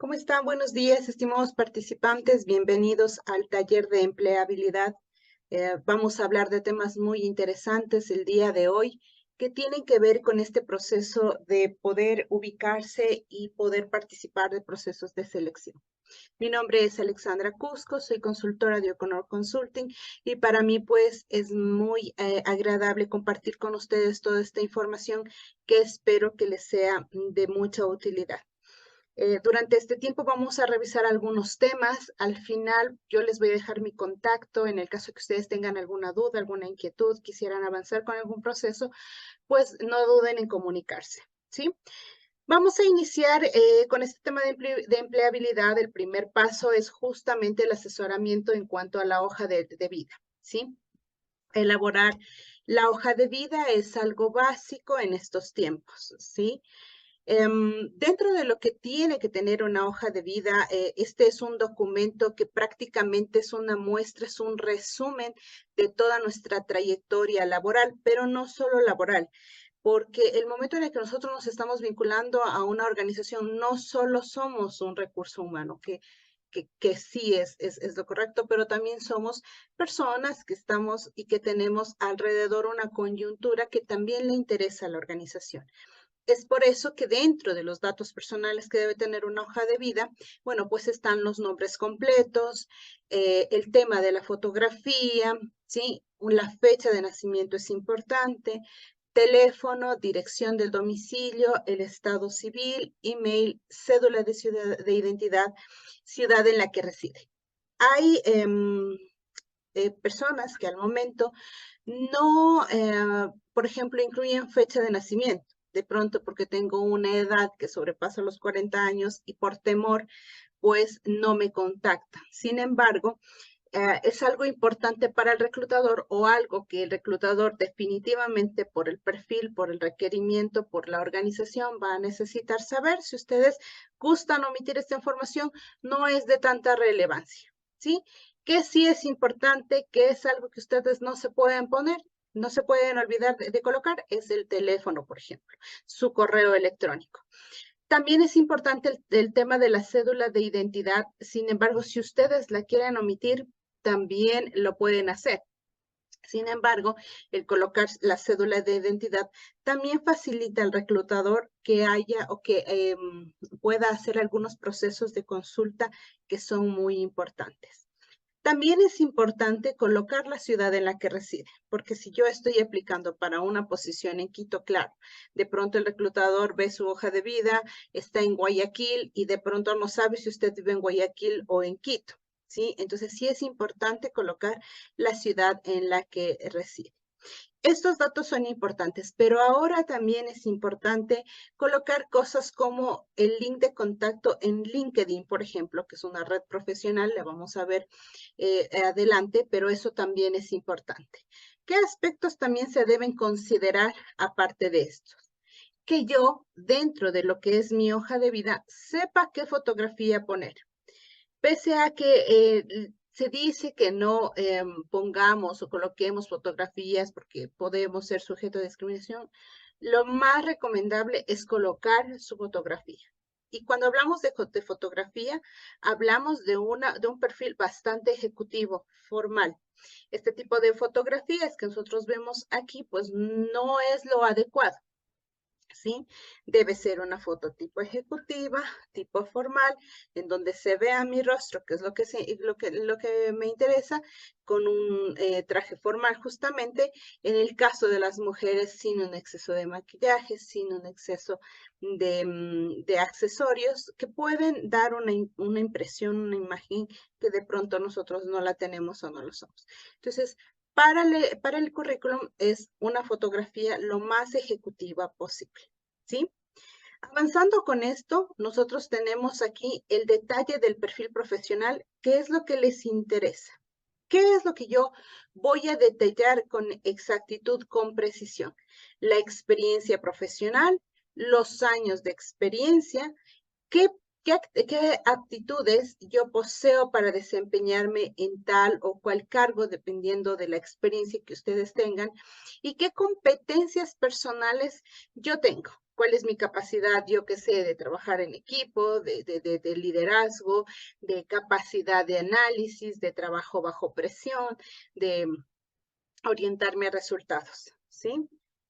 ¿Cómo están? Buenos días, estimados participantes. Bienvenidos al taller de empleabilidad. Vamos a hablar de temas muy interesantes el día de hoy que tienen que ver con este proceso de poder ubicarse y poder participar de procesos de selección. Mi nombre es Alexandra Cusco, soy consultora de O'Connor Consulting y para mí pues es muy agradable compartir con ustedes toda esta información que espero que les sea de mucha utilidad. Durante este tiempo vamos a revisar algunos temas. Al final yo les voy a dejar mi contacto en el caso que ustedes tengan alguna duda, alguna inquietud, quisieran avanzar con algún proceso, pues no duden en comunicarse, ¿sí? Vamos a iniciar con este tema de empleabilidad. El primer paso es justamente el asesoramiento en cuanto a la hoja de vida, ¿sí? Elaborar la hoja de vida es algo básico en estos tiempos, ¿sí? Dentro de lo que tiene que tener una hoja de vida, este es un documento que prácticamente es una muestra, es un resumen de toda nuestra trayectoria laboral, pero no solo laboral, porque el momento en el que nosotros nos estamos vinculando a una organización, no solo somos un recurso humano, que sí es lo correcto, pero también somos personas que estamos y que tenemos alrededor una coyuntura que también le interesa a la organización. Es por eso que dentro de los datos personales que debe tener una hoja de vida, bueno, pues están los nombres completos, el tema de la fotografía, ¿sí? La fecha de nacimiento es importante, teléfono, dirección del domicilio, el estado civil, email, cédula de identidad, ciudad en la que reside. Hay personas que al momento no, por ejemplo, incluyen fecha de nacimiento. De pronto porque tengo una edad que sobrepasa los 40 años y por temor, pues no me contactan. Sin embargo, es algo importante para el reclutador o algo que el reclutador definitivamente por el perfil, por el requerimiento, por la organización va a necesitar saber. Si ustedes gustan omitir esta información, no es de tanta relevancia, ¿sí? Que sí es importante, que es algo que ustedes no se pueden poner, no se pueden olvidar de colocar, es el teléfono, por ejemplo, su correo electrónico. También es importante el tema de la cédula de identidad. Sin embargo, si ustedes la quieren omitir, también lo pueden hacer. Sin embargo, el colocar la cédula de identidad también facilita al reclutador que haya o que pueda hacer algunos procesos de consulta que son muy importantes. También es importante colocar la ciudad en la que reside, porque si yo estoy aplicando para una posición en Quito, claro, de pronto el reclutador ve su hoja de vida, está en Guayaquil y de pronto no sabe si usted vive en Guayaquil o en Quito, ¿sí? Entonces sí es importante colocar la ciudad en la que reside. Estos datos son importantes, pero ahora también es importante colocar cosas como el link de contacto en LinkedIn, por ejemplo, que es una red profesional, la vamos a ver adelante, pero eso también es importante. ¿Qué aspectos también se deben considerar aparte de estos? Que yo, dentro de lo que es mi hoja de vida, sepa qué fotografía poner. Pese a que se dice que no pongamos o coloquemos fotografías porque podemos ser sujeto de discriminación, lo más recomendable es colocar su fotografía. Y cuando hablamos de fotografía, hablamos de un perfil bastante ejecutivo, formal. Este tipo de fotografías que nosotros vemos aquí, pues no es lo adecuado. ¿Sí? Debe ser una foto tipo ejecutiva, tipo formal, en donde se vea mi rostro, que es lo que me interesa, con un traje formal justamente, en el caso de las mujeres sin un exceso de maquillaje, sin un exceso de accesorios que pueden dar una impresión, una imagen que de pronto nosotros no la tenemos o no lo somos. Entonces, para el currículum es una fotografía lo más ejecutiva posible, ¿sí? Avanzando con esto, nosotros tenemos aquí el detalle del perfil profesional, qué es lo que les interesa, qué es lo que yo voy a detallar con exactitud, con precisión. La experiencia profesional, los años de experiencia, ¿Qué, qué aptitudes yo poseo para desempeñarme en tal o cual cargo, dependiendo de la experiencia que ustedes tengan? ¿Y qué competencias personales yo tengo? cuál es mi capacidad, yo qué sé, de trabajar en equipo, de liderazgo, de capacidad de análisis, de trabajo bajo presión, de orientarme a resultados, ¿sí?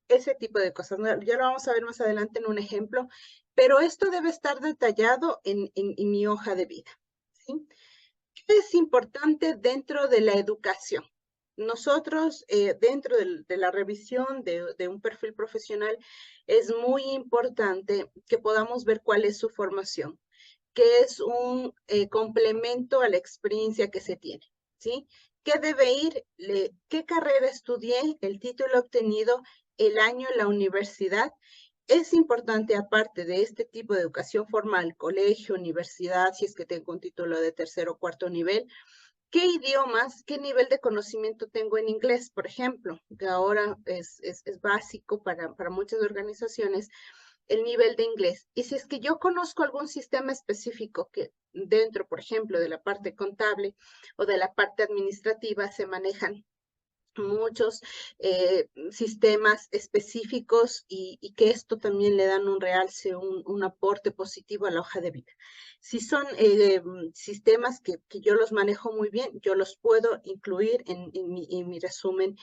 Ese tipo de cosas. Ya lo vamos a ver más adelante en un ejemplo, pero esto debe estar detallado en mi hoja de vida, ¿sí? ¿Qué es importante dentro de la educación? Nosotros, dentro de la revisión de un perfil profesional, es muy importante que podamos ver cuál es su formación, que es un complemento a la experiencia que se tiene, ¿sí? ¿Qué debe ir? ¿Qué carrera estudié? El título obtenido, el año en la universidad. Es importante, aparte de este tipo de educación formal, colegio, universidad, si es que tengo un título de tercer o cuarto nivel, ¿qué idiomas, qué nivel de conocimiento tengo en inglés, por ejemplo? Que ahora es básico para muchas organizaciones el nivel de inglés. Y si es que yo conozco algún sistema específico que dentro, por ejemplo, de la parte contable o de la parte administrativa se manejan muchos sistemas específicos y que esto también le dan un realce, un aporte positivo a la hoja de vida. Si son sistemas que yo los manejo muy bien, yo los puedo incluir en mi resumen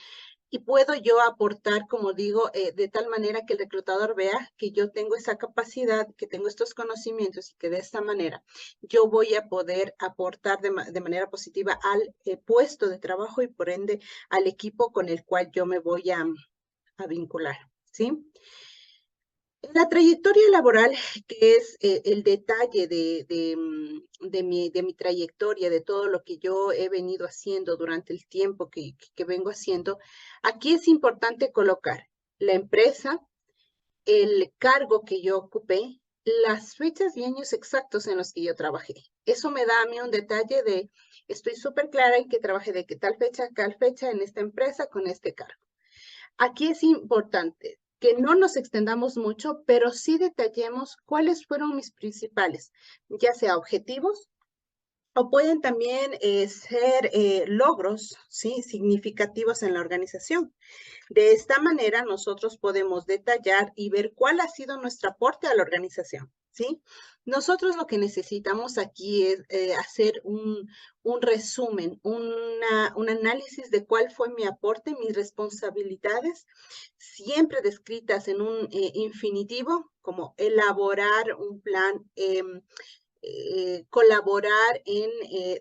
y puedo yo aportar, como digo, de tal manera que el reclutador vea que yo tengo esa capacidad, que tengo estos conocimientos y que de esta manera yo voy a poder aportar de manera positiva al puesto de trabajo y por ende al equipo con el cual yo me voy a vincular, ¿sí? La trayectoria laboral, que es el detalle de mi trayectoria, de todo lo que yo he venido haciendo durante el tiempo que vengo haciendo, aquí es importante colocar la empresa, el cargo que yo ocupé, las fechas y años exactos en los que yo trabajé. Eso me da a mí un detalle de, estoy súper clara en que trabajé de qué tal fecha a tal fecha en esta empresa con este cargo. Aquí es importante que no nos extendamos mucho, pero sí detallemos cuáles fueron mis principales, ya sea objetivos o pueden también ser logros, ¿sí? Significativos en la organización. De esta manera, nosotros podemos detallar y ver cuál ha sido nuestro aporte a la organización, ¿sí? Nosotros lo que necesitamos aquí es hacer un resumen, un análisis de cuál fue mi aporte, mis responsabilidades, siempre descritas en un infinitivo, como elaborar un plan, colaborar en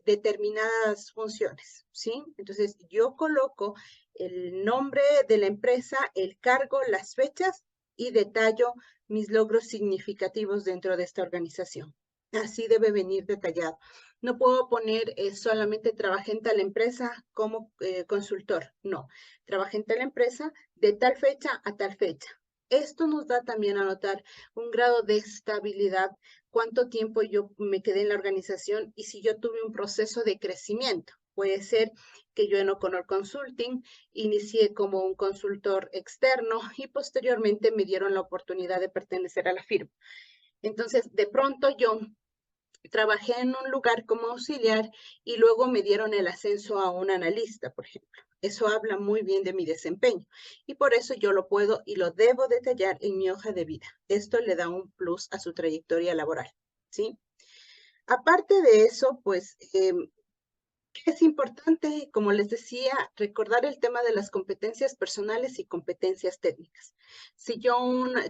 determinadas funciones, ¿sí? Entonces, yo coloco el nombre de la empresa, el cargo, las fechas y detallo mis logros significativos dentro de esta organización. Así debe venir detallado. No puedo poner solamente trabajé en tal empresa como consultor. No, trabajé en tal empresa de tal fecha a tal fecha. Esto nos da también a notar un grado de estabilidad, cuánto tiempo yo me quedé en la organización y si yo tuve un proceso de crecimiento. Puede ser que yo en O'Connor Consulting inicié como un consultor externo y posteriormente me dieron la oportunidad de pertenecer a la firma. Entonces, de pronto yo trabajé en un lugar como auxiliar y luego me dieron el ascenso a un analista, por ejemplo. Eso habla muy bien de mi desempeño y por eso yo lo puedo y lo debo detallar en mi hoja de vida. Esto le da un plus a su trayectoria laboral, ¿sí? Aparte de eso, pues es importante, como les decía, recordar el tema de las competencias personales y competencias técnicas. Si yo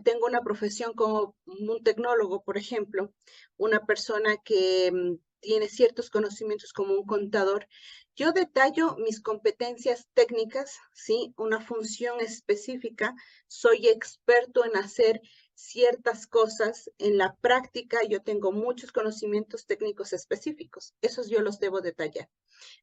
tengo una profesión como un tecnólogo, por ejemplo, una persona que tiene ciertos conocimientos como un contador, yo detallo mis competencias técnicas, ¿sí? Una función específica, soy experto en hacer ciertas cosas en la práctica, yo tengo muchos conocimientos técnicos específicos, esos yo los debo detallar,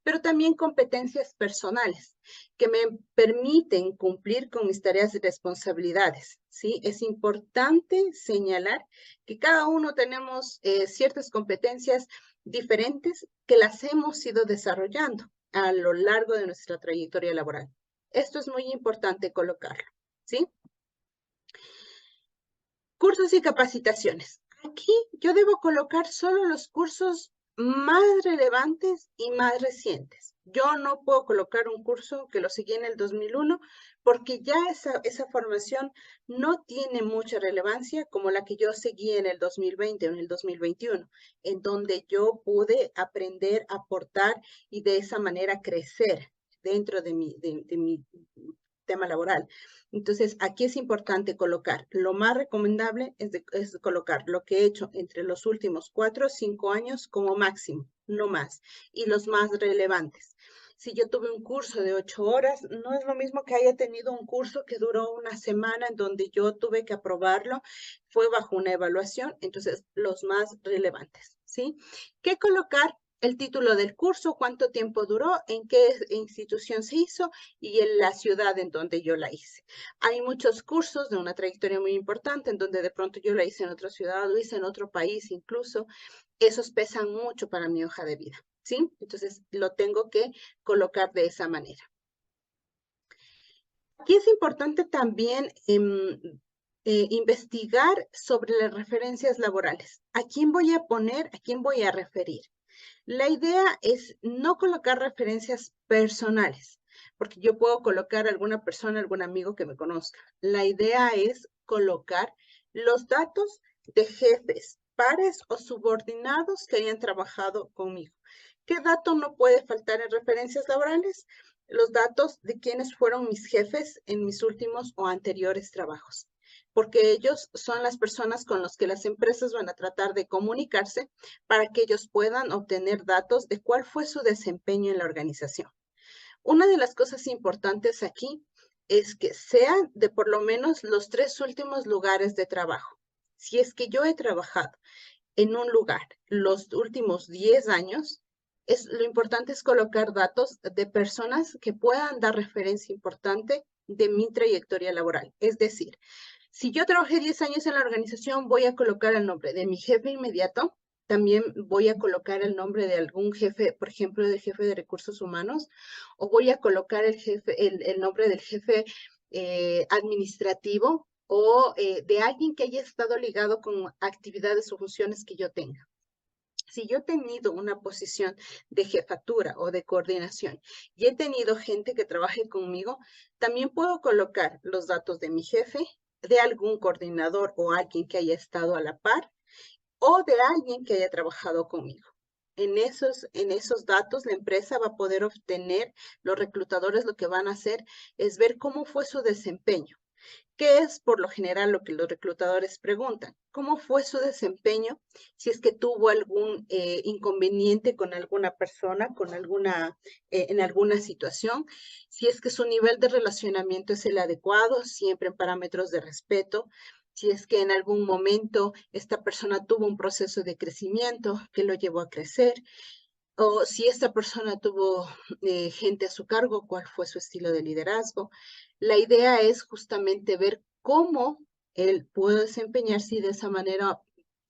pero también competencias personales que me permiten cumplir con mis tareas y responsabilidades, ¿sí? Es importante señalar que cada uno tenemos ciertas competencias diferentes que las hemos ido desarrollando a lo largo de nuestra trayectoria laboral. Esto es muy importante colocarlo, ¿sí? Cursos y capacitaciones. Aquí yo debo colocar solo los cursos más relevantes y más recientes. Yo no puedo colocar un curso que lo seguí en el 2001 porque ya esa formación no tiene mucha relevancia como la que yo seguí en el 2020 o en el 2021, en donde yo pude aprender, aportar y de esa manera crecer dentro de mi tema laboral. Entonces, aquí es importante colocar, lo más recomendable es colocar lo que he hecho entre los últimos 4 o 5 años como máximo, no más, y los más relevantes. Si yo tuve un curso de 8 horas, no es lo mismo que haya tenido un curso que duró una semana en donde yo tuve que aprobarlo, fue bajo una evaluación, entonces los más relevantes, ¿sí? ¿Qué colocar? El título del curso, cuánto tiempo duró, en qué institución se hizo y en la ciudad en donde yo la hice. Hay muchos cursos de una trayectoria muy importante en donde de pronto yo la hice en otra ciudad, lo hice en otro país incluso. Esos pesan mucho para mi hoja de vida, ¿sí? Entonces lo tengo que colocar de esa manera. Aquí es importante también investigar sobre las referencias laborales. ¿A quién voy a poner? ¿A quién voy a referir? La idea es no colocar referencias personales, porque yo puedo colocar a alguna persona, algún amigo que me conozca. La idea es colocar los datos de jefes, pares o subordinados que hayan trabajado conmigo. ¿Qué dato no puede faltar en referencias laborales? Los datos de quiénes fueron mis jefes en mis últimos o anteriores trabajos, porque ellos son las personas con las que las empresas van a tratar de comunicarse para que ellos puedan obtener datos de cuál fue su desempeño en la organización. Una de las cosas importantes aquí es que sean de por lo menos los 3 últimos lugares de trabajo. Si es que yo he trabajado en un lugar los últimos 10 años, lo importante es colocar datos de personas que puedan dar referencia importante de mi trayectoria laboral. Es decir, si yo trabajé 10 años en la organización, voy a colocar el nombre de mi jefe inmediato. También voy a colocar el nombre de algún jefe, por ejemplo, del jefe de recursos humanos, o voy a colocar el nombre del jefe administrativo o de alguien que haya estado ligado con actividades o funciones que yo tenga. Si yo he tenido una posición de jefatura o de coordinación y he tenido gente que trabaje conmigo, también puedo colocar los datos de mi jefe, de algún coordinador o alguien que haya estado a la par o de alguien que haya trabajado conmigo. En esos datos la empresa va a poder obtener, los reclutadores lo que van a hacer es ver cómo fue su desempeño. ¿Qué es por lo general lo que los reclutadores preguntan? ¿Cómo fue su desempeño? Si es que tuvo algún inconveniente con alguna persona, en alguna situación, si es que su nivel de relacionamiento es el adecuado, siempre en parámetros de respeto, si es que en algún momento esta persona tuvo un proceso de crecimiento que lo llevó a crecer, o si esta persona tuvo gente a su cargo, cuál fue su estilo de liderazgo. La idea es justamente ver cómo él puede desempeñarse y de esa manera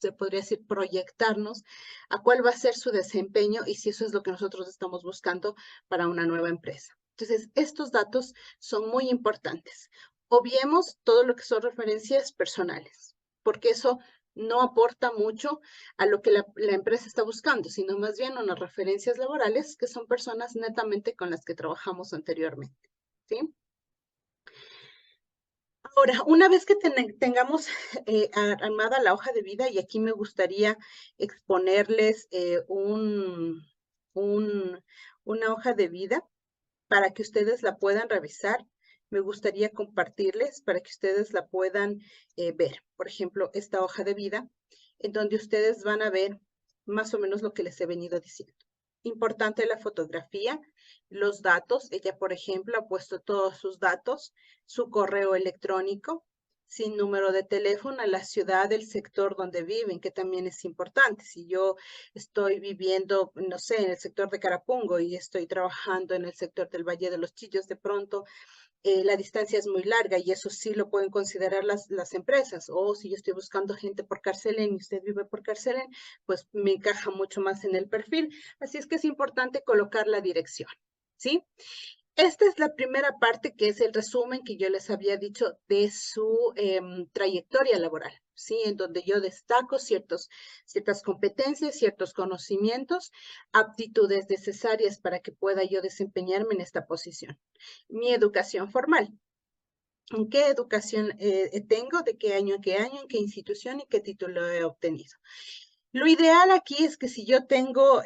se podría decir proyectarnos a cuál va a ser su desempeño y si eso es lo que nosotros estamos buscando para una nueva empresa. Entonces, estos datos son muy importantes. Obviemos todo lo que son referencias personales, porque eso no aporta mucho a lo que la empresa está buscando, sino más bien unas referencias laborales que son personas netamente con las que trabajamos anteriormente, ¿sí? Ahora, una vez que tengamos armada la hoja de vida, y aquí me gustaría exponerles una hoja de vida para que ustedes la puedan revisar. Me gustaría compartirles para que ustedes la puedan ver. Por ejemplo, esta hoja de vida, en donde ustedes van a ver más o menos lo que les he venido diciendo. Importante la fotografía, los datos. Ella, por ejemplo, ha puesto todos sus datos, su correo electrónico, sin número de teléfono, a la ciudad, el sector donde viven, que también es importante. Si yo estoy viviendo, no sé, en el sector de Carapungo y estoy trabajando en el sector del Valle de los Chillos, de pronto la distancia es muy larga y eso sí lo pueden considerar las empresas. O si yo estoy buscando gente por Carcelén y usted vive por Carcelén, pues me encaja mucho más en el perfil. Así es que es importante colocar la dirección, ¿sí? Esta es la primera parte, que es el resumen que yo les había dicho de su trayectoria laboral, ¿sí? En donde yo destaco ciertas competencias, ciertos conocimientos, aptitudes necesarias para que pueda yo desempeñarme en esta posición. Mi educación formal. qué educación tengo, de qué año a qué año, en qué institución y qué título he obtenido. Lo ideal aquí es que si yo tengo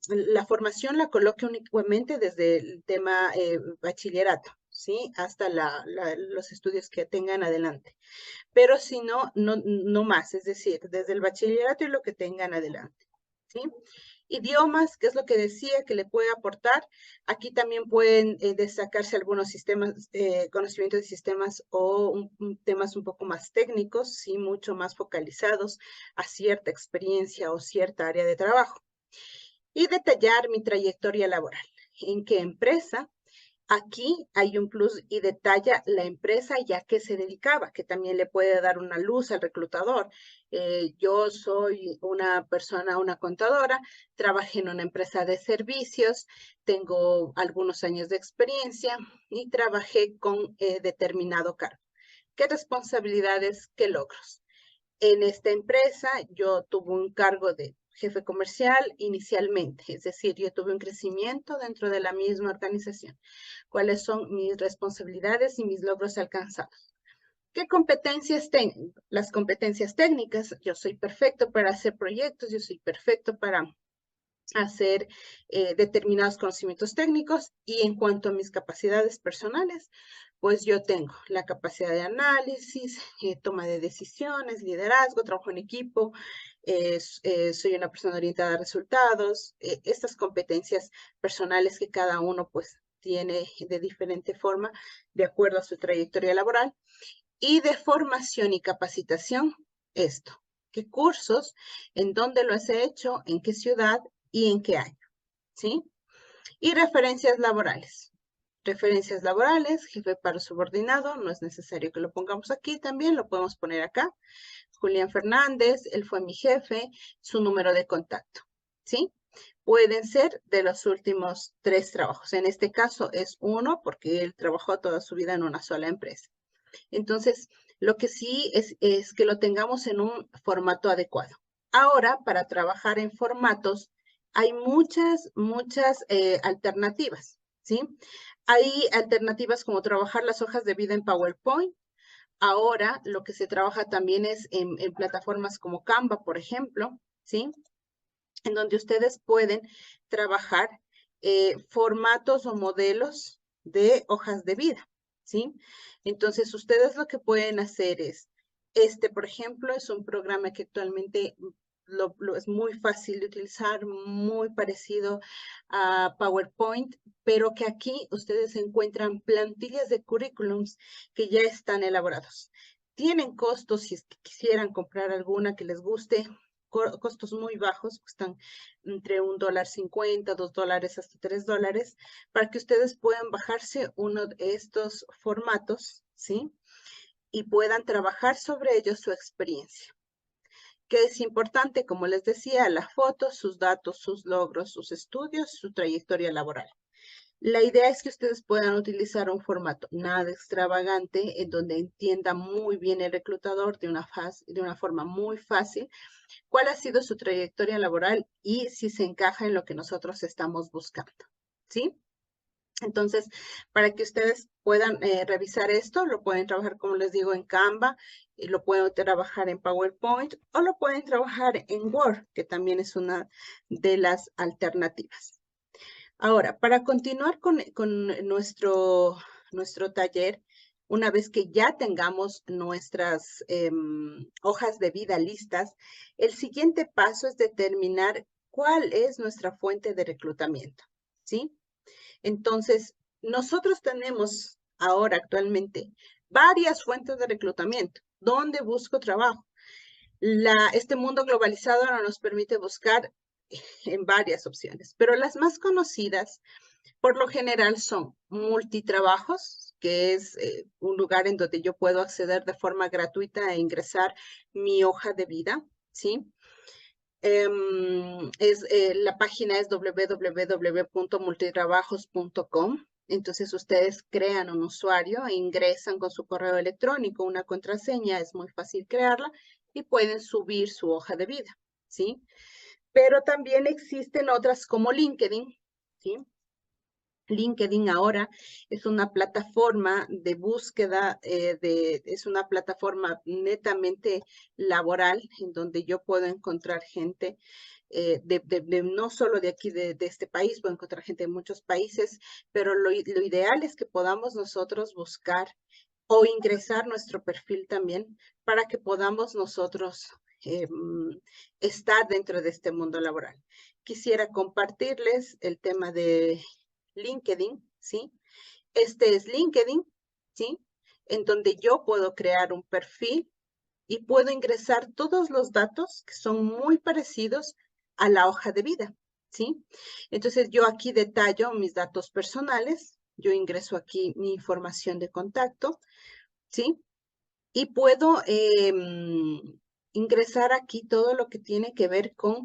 la formación la coloque únicamente desde el tema bachillerato, ¿sí? Hasta los estudios que tengan adelante. Pero si no, no más, es decir, desde el bachillerato y lo que tengan adelante, ¿sí? Idiomas, que es lo que decía que le puede aportar. Aquí también pueden destacarse algunos sistemas, conocimientos de sistemas o temas un poco más técnicos, sí, mucho más focalizados a cierta experiencia o cierta área de trabajo. Y detallar mi trayectoria laboral. ¿En qué empresa? Aquí hay un plus y detalla la empresa y a qué se dedicaba, que también le puede dar una luz al reclutador. Yo soy una persona, una contadora, trabajé en una empresa de servicios, tengo algunos años de experiencia y trabajé con determinado cargo. ¿Qué responsabilidades, qué logros? En esta empresa yo tuve un cargo de jefe comercial inicialmente, es decir, yo tuve un crecimiento dentro de la misma organización. ¿Cuáles son mis responsabilidades y mis logros alcanzados? ¿Qué competencias tengo? Las competencias técnicas. Yo soy perfecto para hacer proyectos, yo soy perfecto para hacer determinados conocimientos técnicos y en cuanto a mis capacidades personales, pues yo tengo la capacidad de análisis, toma de decisiones, liderazgo, trabajo en equipo, soy una persona orientada a resultados, estas competencias personales que cada uno pues tiene de diferente forma de acuerdo a su trayectoria laboral y de formación y capacitación, esto. ¿Qué cursos? ¿En dónde lo has hecho? ¿En qué ciudad? ¿Y en qué año? ¿Sí? Y referencias laborales. Referencias laborales, jefe para subordinado, no es necesario que lo pongamos aquí, también lo podemos poner acá. Julián Fernández, él fue mi jefe, su número de contacto, ¿sí? Pueden ser de los últimos 3 trabajos. En este caso es 1 porque él trabajó toda su vida en una sola empresa. Entonces, lo que sí es que lo tengamos en un formato adecuado. Ahora, para trabajar en formatos, hay muchas alternativas, ¿sí? Hay alternativas como trabajar las hojas de vida en PowerPoint. Ahora, lo que se trabaja también es en plataformas como Canva, por ejemplo, ¿sí? En donde ustedes pueden trabajar formatos o modelos de hojas de vida, ¿sí? Entonces, ustedes lo que pueden hacer es, por ejemplo, es un programa que actualmente es muy fácil de utilizar, muy parecido a PowerPoint, pero que aquí ustedes encuentran plantillas de currículums que ya están elaborados. Tienen costos si es que quisieran comprar alguna que les guste, costos muy bajos, cuestan entre $1.50, $2, hasta $3, para que ustedes puedan bajarse uno de estos formatos, ¿sí? Y puedan trabajar sobre ellos su experiencia. ¿Qué es importante? Como les decía, la foto, sus datos, sus logros, sus estudios, su trayectoria laboral. La idea es que ustedes puedan utilizar un formato nada extravagante, en donde entienda muy bien el reclutador de una forma muy fácil cuál ha sido su trayectoria laboral y si se encaja en lo que nosotros estamos buscando, ¿sí? Entonces, para que ustedes puedan revisar esto, lo pueden trabajar, como les digo, en Canva, y lo pueden trabajar en PowerPoint o lo pueden trabajar en Word, que también es una de las alternativas. Ahora, para continuar con nuestro taller, una vez que ya tengamos nuestras hojas de vida listas, el siguiente paso es determinar cuál es nuestra fuente de reclutamiento, ¿sí? Entonces, nosotros tenemos ahora actualmente varias fuentes de reclutamiento. ¿Dónde busco trabajo? Este mundo globalizado ahora nos permite buscar en varias opciones, pero las más conocidas por lo general son multitrabajos, que es un lugar en donde yo puedo acceder de forma gratuita e ingresar mi hoja de vida, ¿sí? La página es www.multitrabajos.com. Entonces ustedes crean un usuario e ingresan con su correo electrónico, una contraseña, es muy fácil crearla y pueden subir su hoja de vida, ¿sí? Pero también existen otras como LinkedIn, ¿sí? LinkedIn ahora es una plataforma de búsqueda, es una plataforma netamente laboral en donde yo puedo encontrar gente no solo de aquí, de este país, puedo encontrar gente de muchos países, pero lo ideal es que podamos nosotros buscar o ingresar nuestro perfil también para que podamos nosotros estar dentro de este mundo laboral. Quisiera compartirles el tema de LinkedIn, ¿sí? Este es LinkedIn, ¿sí? En donde yo puedo crear un perfil y puedo ingresar todos los datos que son muy parecidos a la hoja de vida, ¿sí? Entonces yo aquí detallo mis datos personales, yo ingreso aquí mi información de contacto, ¿sí? Y puedo ingresar aquí todo lo que tiene que ver con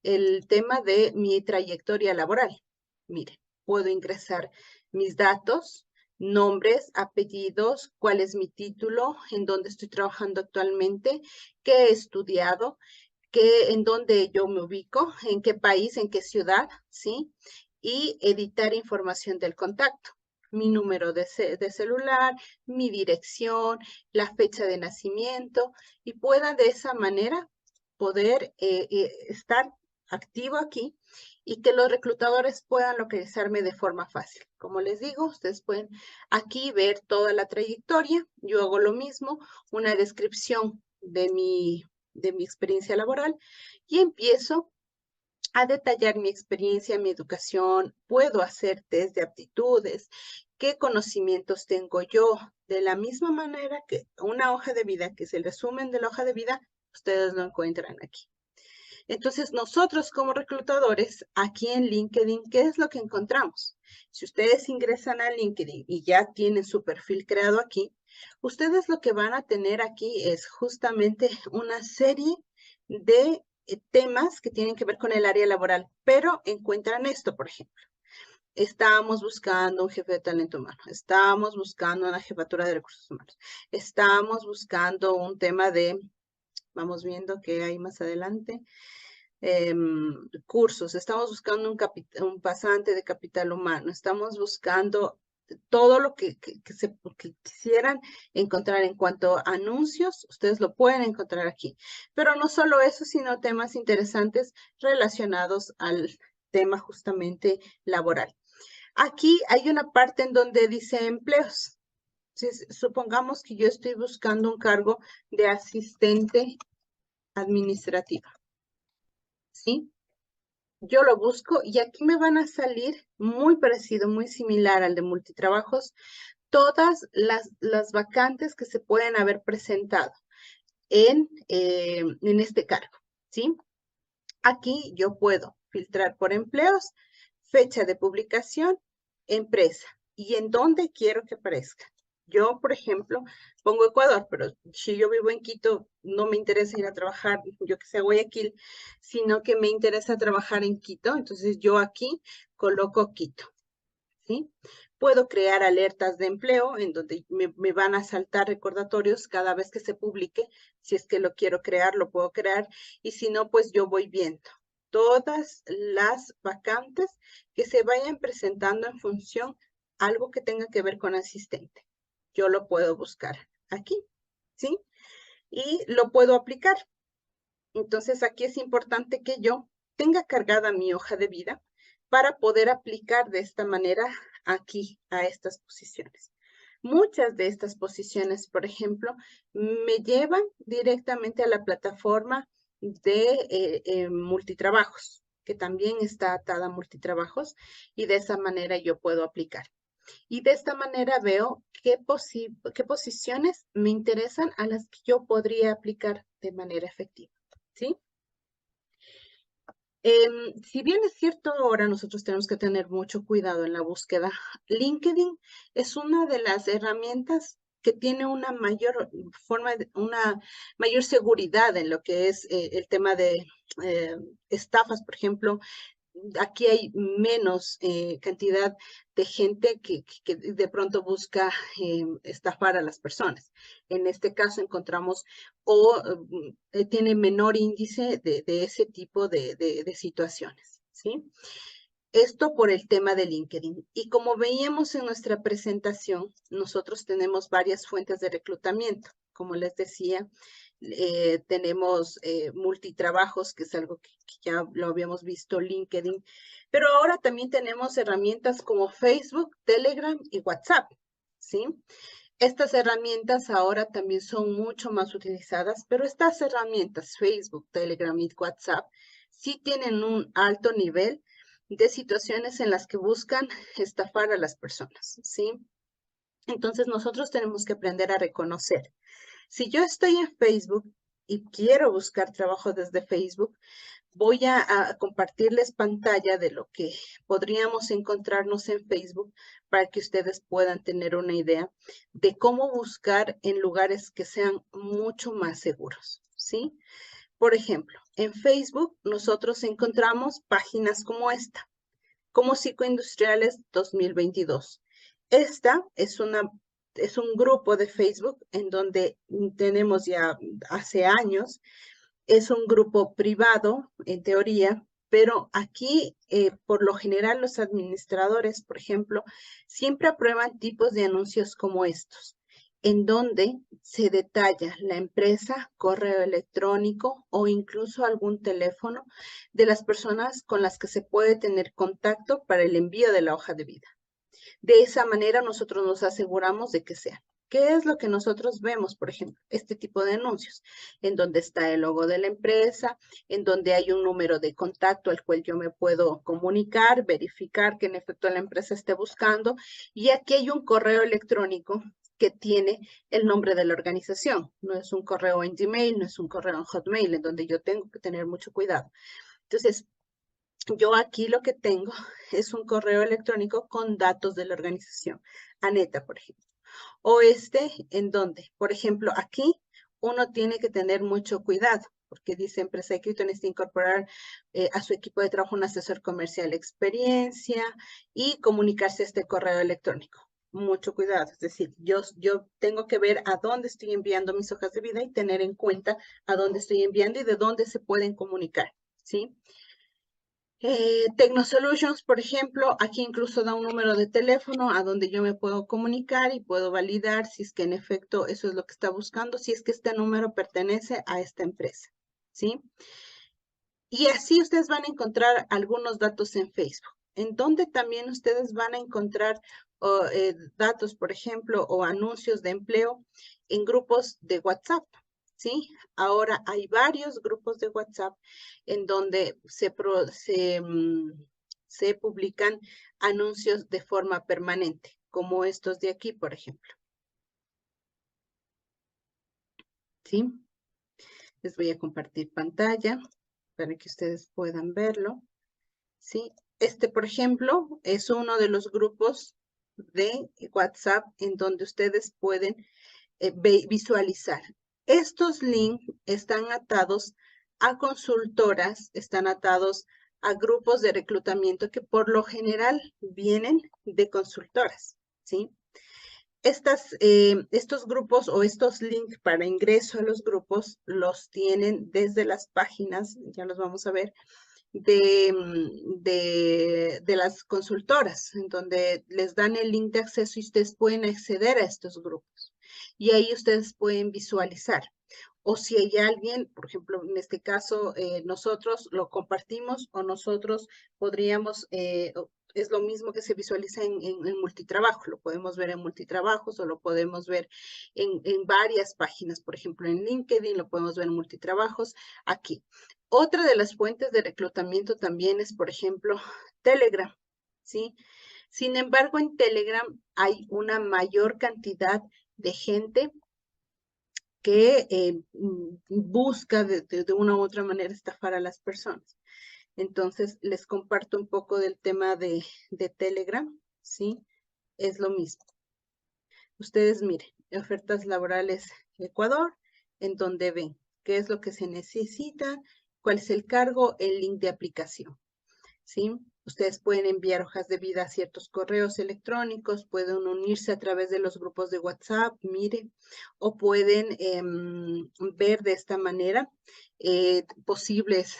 el tema de mi trayectoria laboral. Mire, puedo ingresar mis datos, nombres, apellidos, cuál es mi título, en dónde estoy trabajando actualmente, qué he estudiado, en dónde yo me ubico, en qué país, en qué ciudad, ¿sí? Y editar información del contacto, mi número de celular, mi dirección, la fecha de nacimiento, y pueda de esa manera poder estar activo aquí y que los reclutadores puedan localizarme de forma fácil. Como les digo, ustedes pueden aquí ver toda la trayectoria. Yo hago lo mismo, una descripción de mi experiencia laboral y empiezo a detallar mi experiencia, mi educación, puedo hacer test de aptitudes, qué conocimientos tengo yo, de la misma manera que una hoja de vida, que es el resumen de la hoja de vida, ustedes lo encuentran aquí. Entonces, nosotros como reclutadores, aquí en LinkedIn, ¿qué es lo que encontramos? Si ustedes ingresan a LinkedIn y ya tienen su perfil creado aquí, ustedes lo que van a tener aquí es justamente una serie de temas que tienen que ver con el área laboral, pero encuentran esto, por ejemplo. Estamos buscando un jefe de talento humano, estamos buscando una jefatura de recursos humanos, estamos buscando un tema de, vamos viendo qué hay más adelante, cursos, estamos buscando un pasante de capital humano, estamos buscando todo lo que quisieran encontrar en cuanto a anuncios, ustedes lo pueden encontrar aquí. Pero no solo eso, sino temas interesantes relacionados al tema justamente laboral. Aquí hay una parte en donde dice empleos. Supongamos que yo estoy buscando un cargo de asistente administrativa, ¿sí? Yo lo busco y aquí me van a salir muy parecido, muy similar al de multitrabajos, todas las vacantes que se pueden haber presentado en este cargo, ¿sí? Aquí yo puedo filtrar por empleos, fecha de publicación, empresa y en dónde quiero que aparezca. Yo, por ejemplo, pongo Ecuador, pero si yo vivo en Quito, no me interesa ir a trabajar, yo que sé, a Guayaquil, sino que me interesa trabajar en Quito. Entonces yo aquí coloco Quito, ¿sí? Puedo crear alertas de empleo en donde me van a saltar recordatorios cada vez que se publique. Si es que lo quiero crear, lo puedo crear. Y si no, pues yo voy viendo todas las vacantes que se vayan presentando en función algo que tenga que ver con asistente. Yo lo puedo buscar aquí, ¿sí? Y lo puedo aplicar. Entonces aquí es importante que yo tenga cargada mi hoja de vida para poder aplicar de esta manera aquí a estas posiciones. Muchas de estas posiciones, por ejemplo, me llevan directamente a la plataforma de multitrabajos, que también está atada a multitrabajos, y de esa manera yo puedo aplicar. Y de esta manera veo qué posiciones me interesan a las que yo podría aplicar de manera efectiva, ¿sí? Si bien es cierto, ahora nosotros tenemos que tener mucho cuidado en la búsqueda, LinkedIn es una de las herramientas que tiene una mayor una mayor seguridad en lo que es el tema de estafas, por ejemplo. Aquí hay menos cantidad de gente que de pronto busca estafar a las personas. En este caso encontramos o tiene menor índice de ese tipo de situaciones, ¿sí? Esto por el tema de LinkedIn. Y como veíamos en nuestra presentación, nosotros tenemos varias fuentes de reclutamiento. Como les decía, tenemos multitrabajos, que es algo que ya lo habíamos visto, LinkedIn, pero ahora también tenemos herramientas como Facebook, Telegram y WhatsApp, ¿sí? Estas herramientas ahora también son mucho más utilizadas, pero estas herramientas, Facebook, Telegram y WhatsApp, sí tienen un alto nivel de situaciones en las que buscan estafar a las personas, ¿sí? Entonces nosotros tenemos que aprender a reconocer. Si yo estoy en Facebook y quiero buscar trabajo desde Facebook, voy a compartirles pantalla de lo que podríamos encontrarnos en Facebook para que ustedes puedan tener una idea de cómo buscar en lugares que sean mucho más seguros, ¿sí? Por ejemplo, en Facebook nosotros encontramos páginas como esta, como Psicoindustriales 2022. Esta es un grupo de Facebook en donde tenemos ya hace años. Es un grupo privado, en teoría, pero aquí, por lo general, los administradores, por ejemplo, siempre aprueban tipos de anuncios como estos, en donde se detalla la empresa, correo electrónico o incluso algún teléfono de las personas con las que se puede tener contacto para el envío de la hoja de vida. De esa manera nosotros nos aseguramos de que sean. ¿Qué es lo que nosotros vemos, por ejemplo? Este tipo de anuncios, en donde está el logo de la empresa, en donde hay un número de contacto al cual yo me puedo comunicar, verificar que en efecto la empresa esté buscando, y aquí hay un correo electrónico que tiene el nombre de la organización. No es un correo en Gmail, no es un correo en Hotmail, en donde yo tengo que tener mucho cuidado. Entonces, yo aquí lo que tengo es un correo electrónico con datos de la organización, ANETA, por ejemplo. O en donde, por ejemplo, aquí uno tiene que tener mucho cuidado, porque dice empresa escrito necesita incorporar a su equipo de trabajo un asesor comercial experiencia y comunicarse a este correo electrónico. Mucho cuidado, es decir, yo tengo que ver a dónde estoy enviando mis hojas de vida y tener en cuenta a dónde estoy enviando y de dónde se pueden comunicar, ¿sí? Technosolutions, por ejemplo, aquí incluso da un número de teléfono a donde yo me puedo comunicar y puedo validar si es que en efecto eso es lo que está buscando, si es que este número pertenece a esta empresa, ¿sí? Y así ustedes van a encontrar algunos datos en Facebook, en donde también ustedes van a encontrar datos, por ejemplo, o anuncios de empleo en grupos de WhatsApp, ¿sí? Ahora hay varios grupos de WhatsApp en donde se publican anuncios de forma permanente, como estos de aquí, por ejemplo, ¿sí? Les voy a compartir pantalla para que ustedes puedan verlo. ¿Sí? Por ejemplo, es uno de los grupos de WhatsApp en donde ustedes pueden visualizar. Estos links están atados a consultoras, están atados a grupos de reclutamiento que por lo general vienen de consultoras, ¿sí? Estos grupos o estos links para ingreso a los grupos los tienen desde las páginas, ya los vamos a ver, de las consultoras, en donde les dan el link de acceso y ustedes pueden acceder a estos grupos. Y ahí ustedes pueden visualizar. O si hay alguien, por ejemplo, en este caso, nosotros lo compartimos o nosotros podríamos, es lo mismo que se visualiza en multitrabajo, lo podemos ver en multitrabajos o lo podemos ver en varias páginas, por ejemplo, en LinkedIn, lo podemos ver en multitrabajos, aquí. Otra de las fuentes de reclutamiento también es, por ejemplo, Telegram, ¿sí? Sin embargo, en Telegram hay una mayor cantidad de gente que busca de una u otra manera estafar a las personas. Entonces, les comparto un poco del tema de Telegram, ¿sí? Es lo mismo. Ustedes miren, ofertas laborales Ecuador, en donde ven qué es lo que se necesita, cuál es el cargo, el link de aplicación, ¿sí? Ustedes pueden enviar hojas de vida a ciertos correos electrónicos, pueden unirse a través de los grupos de WhatsApp, mire, o pueden ver de esta manera posibles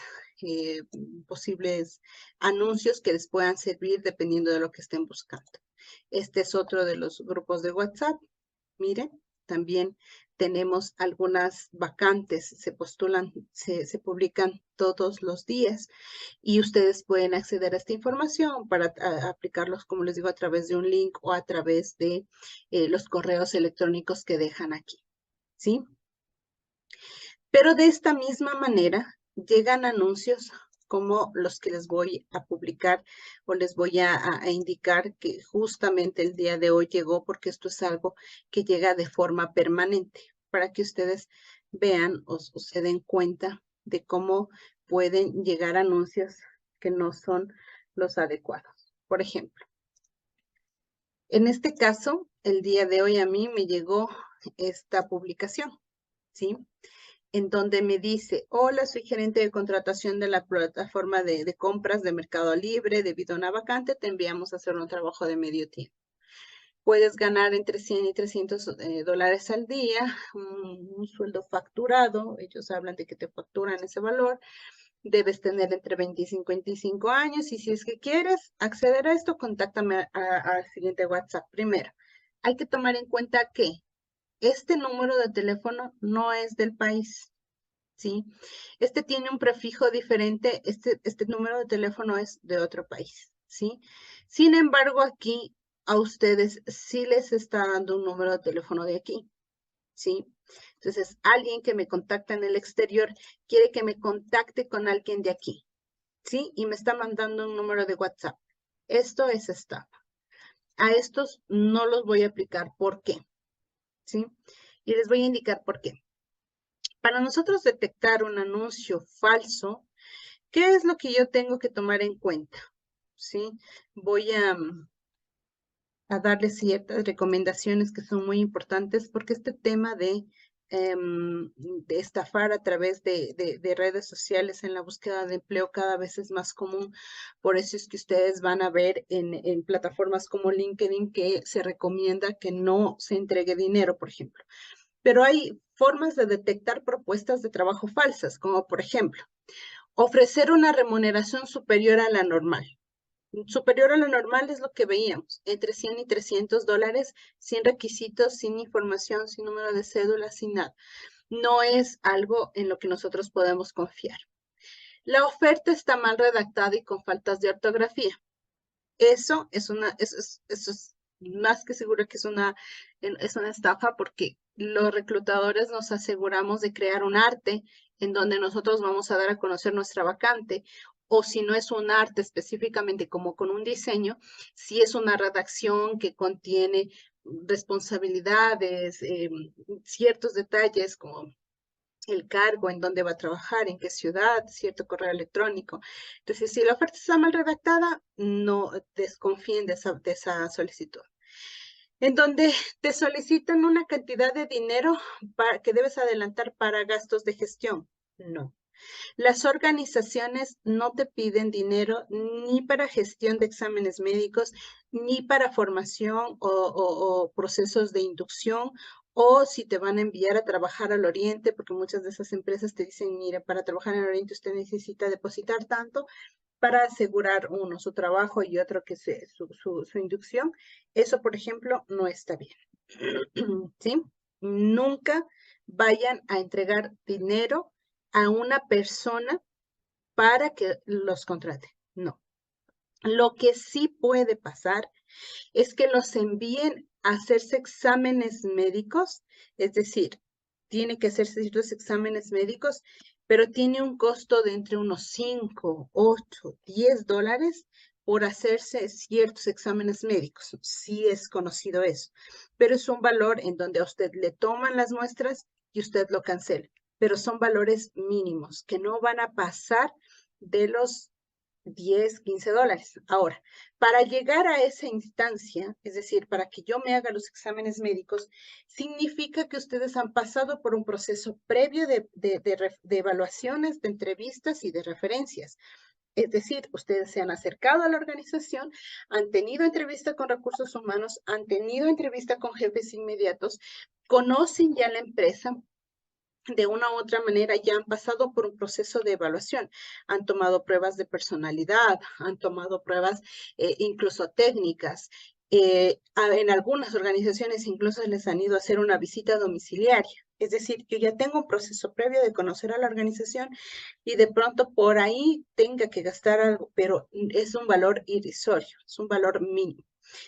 posibles anuncios que les puedan servir dependiendo de lo que estén buscando. Este es otro de los grupos de WhatsApp. Miren, también tenemos algunas vacantes, se postulan, se publican todos los días y ustedes pueden acceder a esta información para aplicarlos, como les digo, a través de un link o a través de los correos electrónicos que dejan aquí, ¿sí? Pero de esta misma manera llegan anuncios como los que les voy a publicar o les voy a indicar que justamente el día de hoy llegó, porque esto es algo que llega de forma permanente para que ustedes vean o se den cuenta de cómo pueden llegar anuncios que no son los adecuados. Por ejemplo, en este caso, el día de hoy a mí me llegó esta publicación, ¿sí? En donde me dice, hola, soy gerente de contratación de la plataforma de compras de Mercado Libre. Debido a una vacante, te enviamos a hacer un trabajo de medio tiempo. Puedes ganar entre 100 y 300 dólares al día, un sueldo facturado. Ellos hablan de que te facturan ese valor. Debes tener entre 20 y 55 años. Y si es que quieres acceder a esto, contáctame al siguiente WhatsApp. Primero, hay que tomar en cuenta que este número de teléfono no es del país, ¿sí? Este tiene un prefijo diferente, este número de teléfono es de otro país, ¿sí? Sin embargo, aquí a ustedes sí les está dando un número de teléfono de aquí, ¿sí? Entonces, alguien que me contacta en el exterior quiere que me contacte con alguien de aquí, ¿sí? Y me está mandando un número de WhatsApp. Esto es estafa. A estos no los voy a aplicar. ¿Por qué? ¿Sí? Y les voy a indicar por qué. Para nosotros detectar un anuncio falso, ¿qué es lo que yo tengo que tomar en cuenta? ¿Sí? Voy a darles ciertas recomendaciones que son muy importantes porque este tema de estafar a través de redes sociales en la búsqueda de empleo cada vez es más común. Por eso es que ustedes van a ver en plataformas como LinkedIn que se recomienda que no se entregue dinero, por ejemplo. Pero hay formas de detectar propuestas de trabajo falsas, como por ejemplo, ofrecer una remuneración superior a la normal. Superior a lo normal es lo que veíamos, entre 100 y 300 dólares, sin requisitos, sin información, sin número de cédula, sin nada. No es algo en lo que nosotros podemos confiar. La oferta está mal redactada y con faltas de ortografía. Eso es más que seguro que es una estafa porque los reclutadores nos aseguramos de crear un arte en donde nosotros vamos a dar a conocer nuestra vacante, o si no es un arte específicamente como con un diseño, si es una redacción que contiene responsabilidades, ciertos detalles como el cargo, en dónde va a trabajar, en qué ciudad, cierto correo electrónico. Entonces, si la oferta está mal redactada, no desconfíen de esa solicitud. En donde te solicitan una cantidad de dinero que debes adelantar para gastos de gestión. No. Las organizaciones no te piden dinero ni para gestión de exámenes médicos, ni para formación o procesos de inducción, o si te van a enviar a trabajar al Oriente, porque muchas de esas empresas te dicen, mire, para trabajar en el Oriente usted necesita depositar tanto para asegurar uno su trabajo y otro que su inducción. Eso, por ejemplo, no está bien. ¿Sí? Nunca vayan a entregar dinero a una persona para que los contrate. No. Lo que sí puede pasar es que los envíen a hacerse exámenes médicos, es decir, tiene que hacerse ciertos exámenes médicos, pero tiene un costo de entre unos 5, 8, 10 dólares por hacerse ciertos exámenes médicos. Sí es conocido eso, pero es un valor en donde a usted le toman las muestras y usted lo cancela, pero son valores mínimos que no van a pasar de los 10, 15 dólares. Ahora, para llegar a esa instancia, es decir, para que yo me haga los exámenes médicos, significa que ustedes han pasado por un proceso previo de evaluaciones, de entrevistas y de referencias. Es decir, ustedes se han acercado a la organización, han tenido entrevista con recursos humanos, han tenido entrevista con jefes inmediatos, conocen ya la empresa, de una u otra manera ya han pasado por un proceso de evaluación, han tomado pruebas de personalidad, han tomado pruebas incluso técnicas. En algunas organizaciones incluso les han ido a hacer una visita domiciliaria. Es decir, yo ya tengo un proceso previo de conocer a la organización y de pronto por ahí tenga que gastar algo, pero es un valor irrisorio, es un valor mínimo.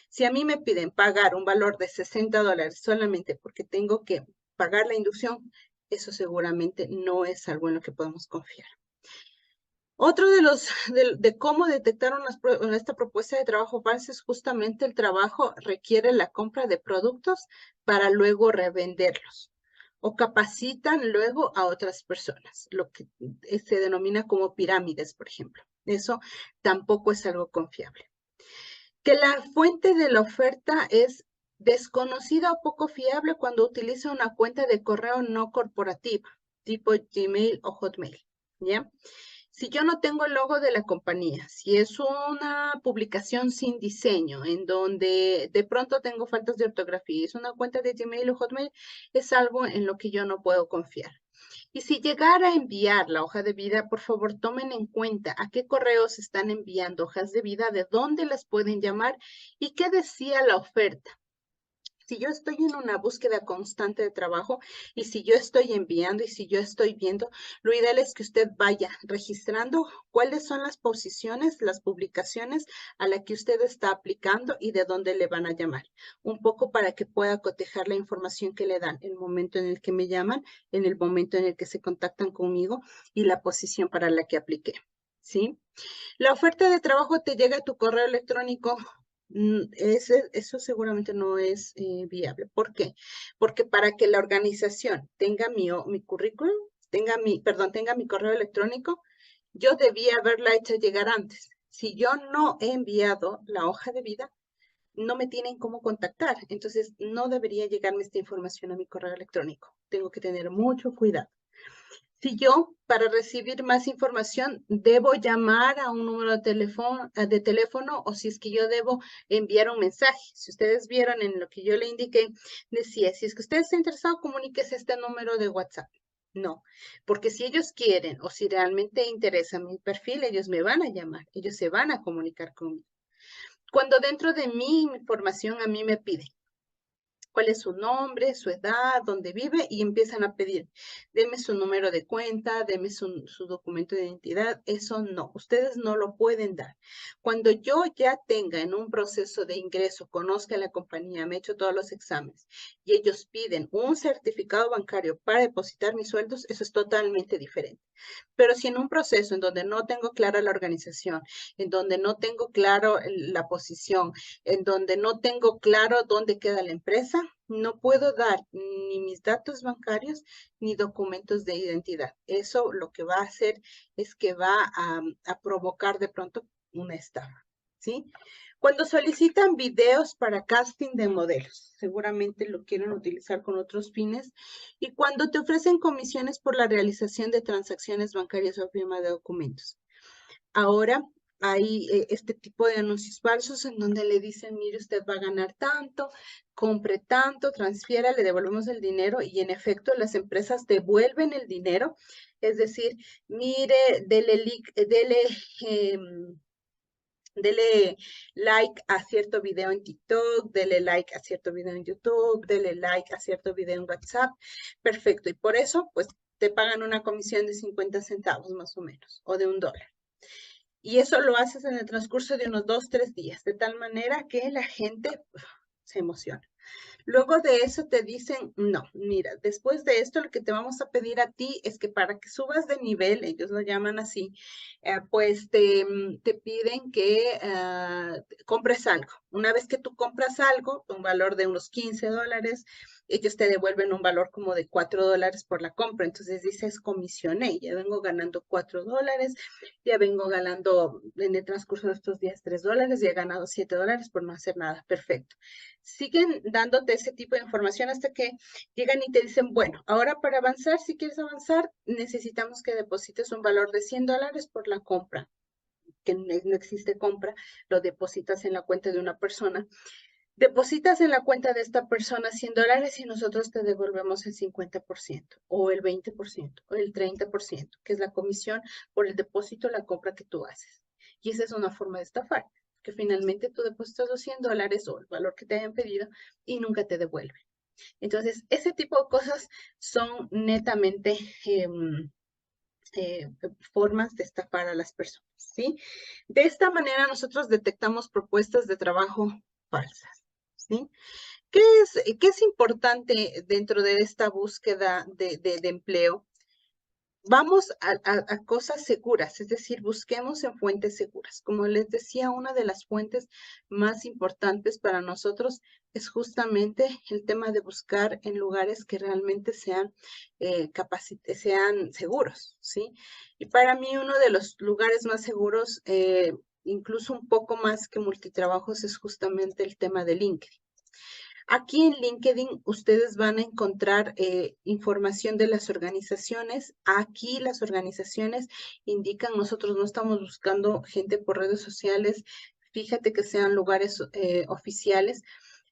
Si a mí me piden pagar un valor de $60 solamente porque tengo que pagar la inducción, eso seguramente no es algo en lo que podemos confiar. Otro de cómo detectar esta propuesta de trabajo falso es justamente el trabajo requiere la compra de productos para luego revenderlos o capacitan luego a otras personas, lo que se denomina como pirámides, por ejemplo. Eso tampoco es algo confiable. Que la fuente de la oferta es desconocida o poco fiable cuando utiliza una cuenta de correo no corporativa, tipo Gmail o Hotmail, ¿ya? Si yo no tengo el logo de la compañía, si es una publicación sin diseño, en donde de pronto tengo faltas de ortografía, es una cuenta de Gmail o Hotmail, es algo en lo que yo no puedo confiar. Y si llegara a enviar la hoja de vida, por favor tomen en cuenta a qué correos están enviando hojas de vida, de dónde las pueden llamar y qué decía la oferta. Si yo estoy en una búsqueda constante de trabajo y si yo estoy enviando y si yo estoy viendo, lo ideal es que usted vaya registrando cuáles son las posiciones, las publicaciones a las que usted está aplicando y de dónde le van a llamar. Un poco para que pueda cotejar la información que le dan, el momento en el que me llaman, en el momento en el que se contactan conmigo y la posición para la que apliqué. ¿Sí? La oferta de trabajo te llega a tu correo electrónico. Eso seguramente no es viable. ¿Por qué? Porque para que la organización tenga mi currículum, tenga mi correo electrónico, yo debía haberla hecho llegar antes. Si yo no he enviado la hoja de vida, no me tienen cómo contactar. Entonces, no debería llegarme esta información a mi correo electrónico. Tengo que tener mucho cuidado. Si yo, para recibir más información, debo llamar a un número de teléfono o si es que yo debo enviar un mensaje. Si ustedes vieron en lo que yo le indiqué, decía, si es que usted está interesado, comuníquese a este número de WhatsApp. No, porque si ellos quieren o si realmente interesa mi perfil, ellos me van a llamar, ellos se van a comunicar conmigo. Cuando dentro de mi información a mí me piden cuál es su nombre, su edad, dónde vive y empiezan a pedir, deme su número de cuenta, deme su documento de identidad. Eso no, ustedes no lo pueden dar. Cuando yo ya tenga en un proceso de ingreso, conozca la compañía, me he hecho todos los exámenes y ellos piden un certificado bancario para depositar mis sueldos, eso es totalmente diferente. Pero si en un proceso en donde no tengo clara la organización, en donde no tengo claro la posición, en donde no tengo claro dónde queda la empresa, no puedo dar ni mis datos bancarios ni documentos de identidad. Eso lo que va a hacer es que va a provocar de pronto una estafa, ¿sí? Cuando solicitan videos para casting de modelos, seguramente lo quieren utilizar con otros fines. Y cuando te ofrecen comisiones por la realización de transacciones bancarias o firma de documentos. Ahora hay este tipo de anuncios falsos en donde le dicen, mire, usted va a ganar tanto, compre tanto, transfiera, le devolvemos el dinero y en efecto las empresas devuelven el dinero. Es decir, mire, dele like a cierto video en TikTok, dele like a cierto video en YouTube, dele like a cierto video en WhatsApp. Perfecto. Y por eso, pues, te pagan una comisión de 50 centavos más o menos, o de $1. Y eso lo haces en el transcurso de unos 2, 3 días, de tal manera que la gente se emociona. Luego de eso te dicen, no, mira, después de esto lo que te vamos a pedir a ti es que para que subas de nivel, ellos lo llaman así, pues te piden que compres algo. Una vez que tú compras algo, un valor de unos $15, ellos te devuelven un valor como de $4 por la compra. Entonces dices, comisioné, ya vengo ganando $4, ya vengo ganando en el transcurso de estos días $3, ya he ganado $7 por no hacer nada. Perfecto. Siguen dándote ese tipo de información hasta que llegan y te dicen, bueno, ahora para avanzar, si quieres avanzar, necesitamos que deposites un valor de $100 por la compra, que no existe compra, lo depositas en la cuenta de una persona. Depositas en la cuenta de esta persona $100 y nosotros te devolvemos el 50% o el 20% o el 30%, que es la comisión por el depósito, la compra que tú haces. Y esa es una forma de estafar, que finalmente tú depositas los $100 o el valor que te hayan pedido y nunca te devuelven. Entonces, ese tipo de cosas son netamente formas de estafar a las personas, ¿sí? De esta manera nosotros detectamos propuestas de trabajo falsas, ¿sí? ¿Qué es importante dentro de esta búsqueda de empleo? Vamos a cosas seguras, es decir, busquemos en fuentes seguras. Como les decía, una de las fuentes más importantes para nosotros es justamente el tema de buscar en lugares que realmente sean seguros, ¿sí? Y para mí uno de los lugares más seguros, incluso un poco más que multitrabajos, es justamente el tema de LinkedIn. Aquí en LinkedIn ustedes van a encontrar información de las organizaciones. Aquí las organizaciones indican, nosotros no estamos buscando gente por redes sociales, fíjate que sean lugares oficiales.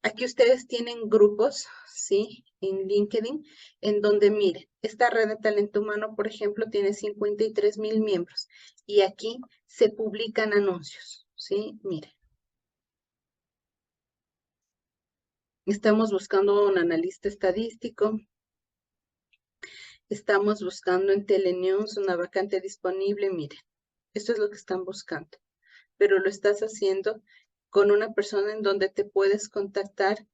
Aquí ustedes tienen grupos, ¿sí? En LinkedIn, en donde, miren, esta red de talento humano, por ejemplo, tiene 53,000 miembros y aquí se publican anuncios, ¿sí? Miren. Estamos buscando un analista estadístico. Estamos buscando en Telenews una vacante disponible. Miren, esto es lo que están buscando, pero lo estás haciendo con una persona en donde te puedes contactar,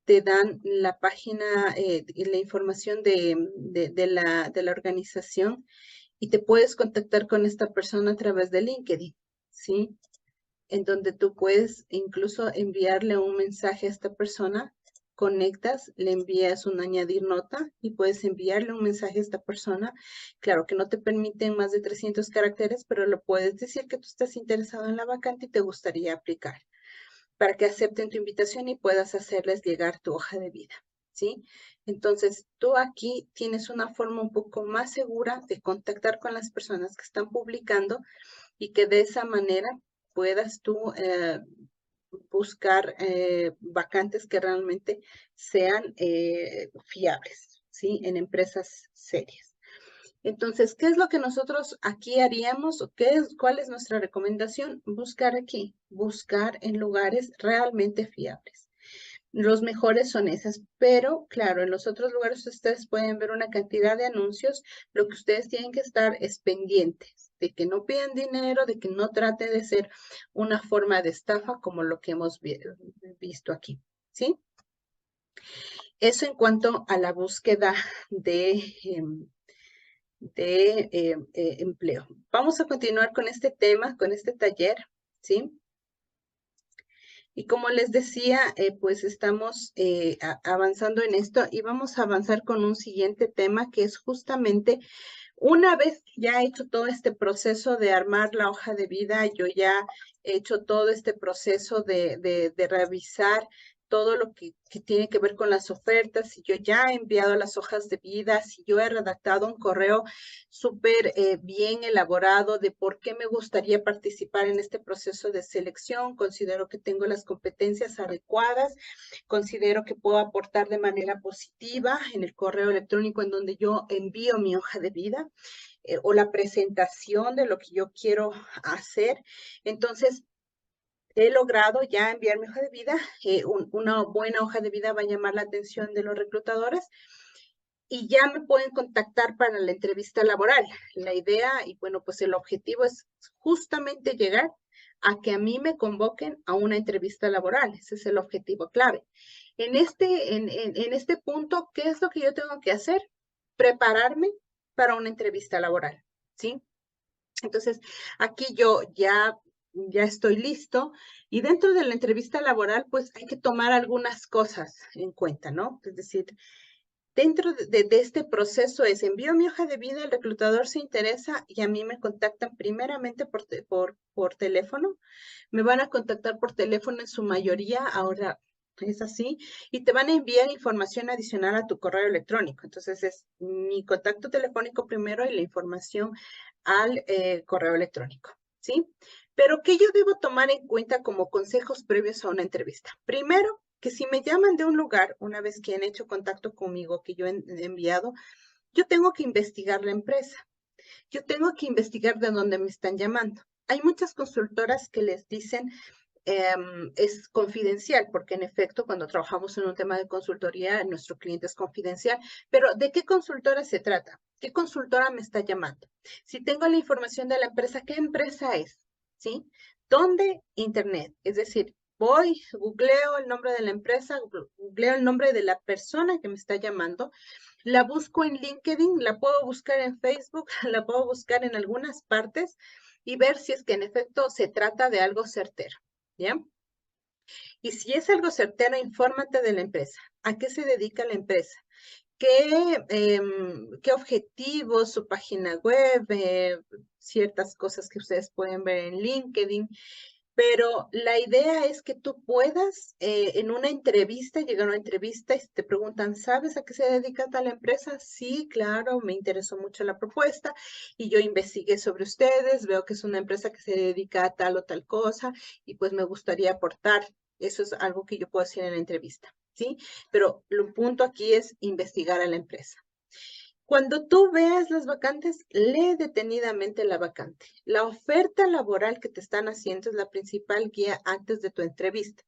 te dan la página y la información de la organización y te puedes contactar con esta persona a través de LinkedIn, ¿sí? En donde tú puedes incluso enviarle un mensaje a esta persona, conectas, le envías un añadir nota y puedes enviarle un mensaje a esta persona. Claro que no te permiten más de 300 caracteres, pero lo puedes decir que tú estás interesado en la vacante y te gustaría aplicar para que acepten tu invitación y puedas hacerles llegar tu hoja de vida, ¿sí? Entonces, tú aquí tienes una forma un poco más segura de contactar con las personas que están publicando y que de esa manera puedas tú buscar vacantes que realmente sean fiables, ¿sí? En empresas serias. Entonces, ¿qué es lo que nosotros aquí haríamos? ¿Cuál es nuestra recomendación? Buscar aquí, buscar en lugares realmente fiables. Los mejores son esas, pero claro, en los otros lugares ustedes pueden ver una cantidad de anuncios. Lo que ustedes tienen que estar es pendientes de que no pidan dinero, de que no trate de ser una forma de estafa como lo que hemos visto aquí, ¿sí? Eso en cuanto a la búsqueda de empleo. Vamos a continuar con este tema, con este taller, ¿sí? Y como les decía, pues estamos avanzando en esto y vamos a avanzar con un siguiente tema que es justamente una vez ya hecho todo este proceso de armar la hoja de vida, yo ya he hecho todo este proceso de revisar todo lo que tiene que ver con las ofertas, si yo ya he enviado las hojas de vida, si yo he redactado un correo súper bien elaborado de por qué me gustaría participar en este proceso de selección, considero que tengo las competencias adecuadas, considero que puedo aportar de manera positiva en el correo electrónico en donde yo envío mi hoja de vida o la presentación de lo que yo quiero hacer. Entonces, he logrado ya enviar mi hoja de vida. Una buena hoja de vida va a llamar la atención de los reclutadores y ya me pueden contactar para la entrevista laboral. La idea y bueno, pues el objetivo es justamente llegar a que a mí me convoquen a una entrevista laboral. Ese es el objetivo clave. En este punto, ¿qué es lo que yo tengo que hacer? Prepararme para una entrevista laboral, ¿sí? Entonces, aquí yo ya estoy listo y dentro de la entrevista laboral, pues hay que tomar algunas cosas en cuenta, ¿no? Es decir, dentro de este proceso es envío mi hoja de vida, el reclutador se interesa y a mí me contactan primeramente por teléfono. Me van a contactar por teléfono en su mayoría, ahora es así, y te van a enviar información adicional a tu correo electrónico. Entonces es mi contacto telefónico primero y la información al correo electrónico, ¿sí? Pero ¿qué yo debo tomar en cuenta como consejos previos a una entrevista? Primero, que si me llaman de un lugar, una vez que han hecho contacto conmigo, que yo he enviado, yo tengo que investigar la empresa. Yo tengo que investigar de dónde me están llamando. Hay muchas consultoras que les dicen es confidencial, porque en efecto, cuando trabajamos en un tema de consultoría, nuestro cliente es confidencial. Pero ¿de qué consultora se trata? ¿Qué consultora me está llamando? Si tengo la información de la empresa, ¿qué empresa es? ¿Sí? ¿Dónde? Internet. Es decir, voy, googleo el nombre de la empresa, googleo el nombre de la persona que me está llamando, la busco en LinkedIn, la puedo buscar en Facebook, la puedo buscar en algunas partes y ver si es que en efecto se trata de algo certero, ¿ya? Y si es algo certero, infórmate de la empresa. ¿A qué se dedica la empresa? ¿Qué objetivos, su página web, ciertas cosas que ustedes pueden ver en LinkedIn? Pero la idea es que tú puedas en una entrevista, llegar a una entrevista y te preguntan, ¿sabes a qué se dedica tal empresa? Sí, claro, me interesó mucho la propuesta y yo investigué sobre ustedes, veo que es una empresa que se dedica a tal o tal cosa y pues me gustaría aportar. Eso es algo que yo puedo decir en la entrevista, ¿sí? Pero el punto aquí es investigar a la empresa. Cuando tú veas las vacantes, lee detenidamente la vacante. La oferta laboral que te están haciendo es la principal guía antes de tu entrevista,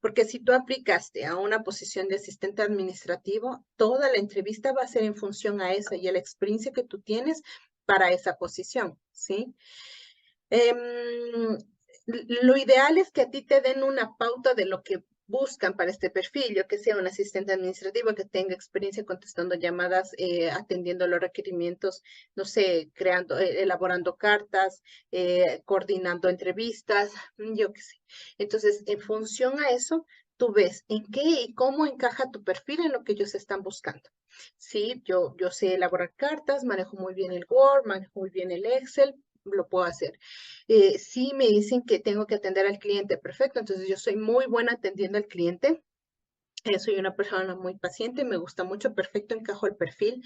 porque si tú aplicaste a una posición de asistente administrativo, toda la entrevista va a ser en función a esa y a la experiencia que tú tienes para esa posición, ¿sí? Em, lo ideal es que a ti te den una pauta de lo que buscan para este perfil, yo que sea un asistente administrativo que tenga experiencia contestando llamadas, atendiendo los requerimientos, no sé, creando, elaborando cartas, coordinando entrevistas, yo qué sé. Entonces, en función a eso, tú ves en qué y cómo encaja tu perfil en lo que ellos están buscando. Sí, yo sé elaborar cartas, manejo muy bien el Word, manejo muy bien el Excel, lo puedo hacer. Sí me dicen que tengo que atender al cliente, perfecto, entonces yo soy muy buena atendiendo al cliente. Soy una persona muy paciente, me gusta mucho, perfecto, encajo el perfil,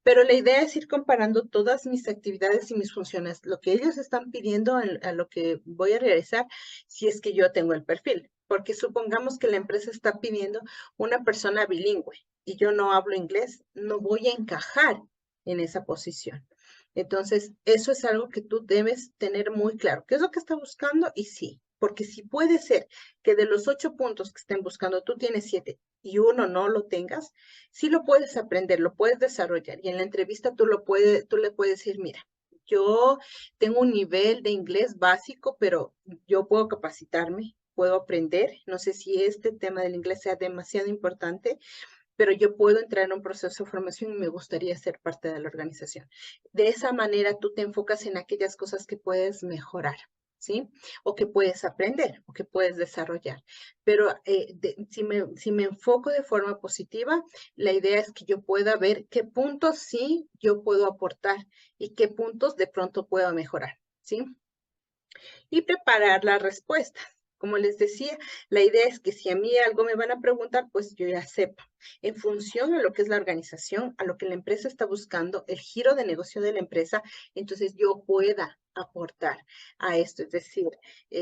pero la idea es ir comparando todas mis actividades y mis funciones, lo que ellos están pidiendo a lo que voy a realizar, si es que yo tengo el perfil, porque supongamos que la empresa está pidiendo una persona bilingüe y yo no hablo inglés, no voy a encajar en esa posición. Entonces, eso es algo que tú debes tener muy claro. ¿Qué es lo que está buscando? Y sí, porque si puede ser que de los 8 puntos que estén buscando, tú tienes 7 y uno no lo tengas, sí lo puedes aprender, lo puedes desarrollar. Y en la entrevista tú le puedes decir, mira, yo tengo un nivel de inglés básico, pero yo puedo capacitarme, puedo aprender. No sé si este tema del inglés sea demasiado importante, pero yo puedo entrar en un proceso de formación y me gustaría ser parte de la organización. De esa manera tú te enfocas en aquellas cosas que puedes mejorar, ¿sí? O que puedes aprender o que puedes desarrollar. Pero si me enfoco de forma positiva, la idea es que yo pueda ver qué puntos sí yo puedo aportar y qué puntos de pronto puedo mejorar, ¿sí? Y preparar las respuestas. Como les decía, la idea es que si a mí algo me van a preguntar, pues yo ya sepa, en función a lo que es la organización, a lo que la empresa está buscando, el giro de negocio de la empresa, entonces yo pueda aportar a esto. Es decir,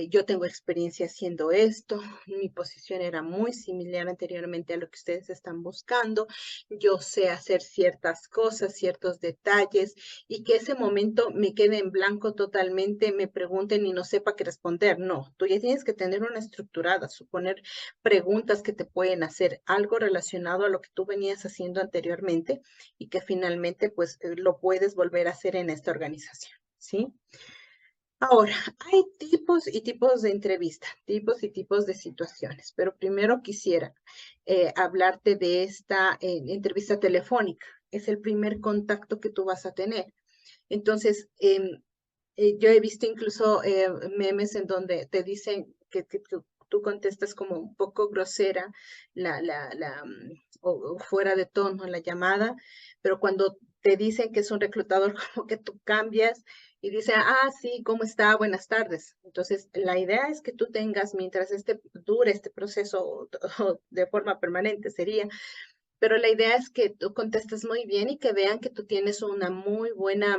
yo tengo experiencia haciendo esto, mi posición era muy similar anteriormente a lo que ustedes están buscando, yo sé hacer ciertas cosas, ciertos detalles, y que ese momento me quede en blanco totalmente, me pregunten y no sepa qué responder. No, tú ya tienes que tener una estructurada, suponer preguntas que te pueden hacer algo relacionado a lo que tú venías haciendo anteriormente y que finalmente pues lo puedes volver a hacer en esta organización, ¿sí? Ahora, hay tipos y tipos de entrevista, tipos y tipos de situaciones, pero primero quisiera hablarte de esta entrevista telefónica. Es el primer contacto que tú vas a tener. Entonces, yo he visto incluso memes en donde te dicen que tú contestas como un poco grosera o fuera de tono la llamada, pero cuando te dicen que es un reclutador, como que tú cambias y dice, ah, sí, ¿cómo está? Buenas tardes. Entonces, la idea es que tú tengas, mientras dure este proceso de forma permanente, sería, pero la idea es que tú contestes muy bien y que vean que tú tienes una muy buena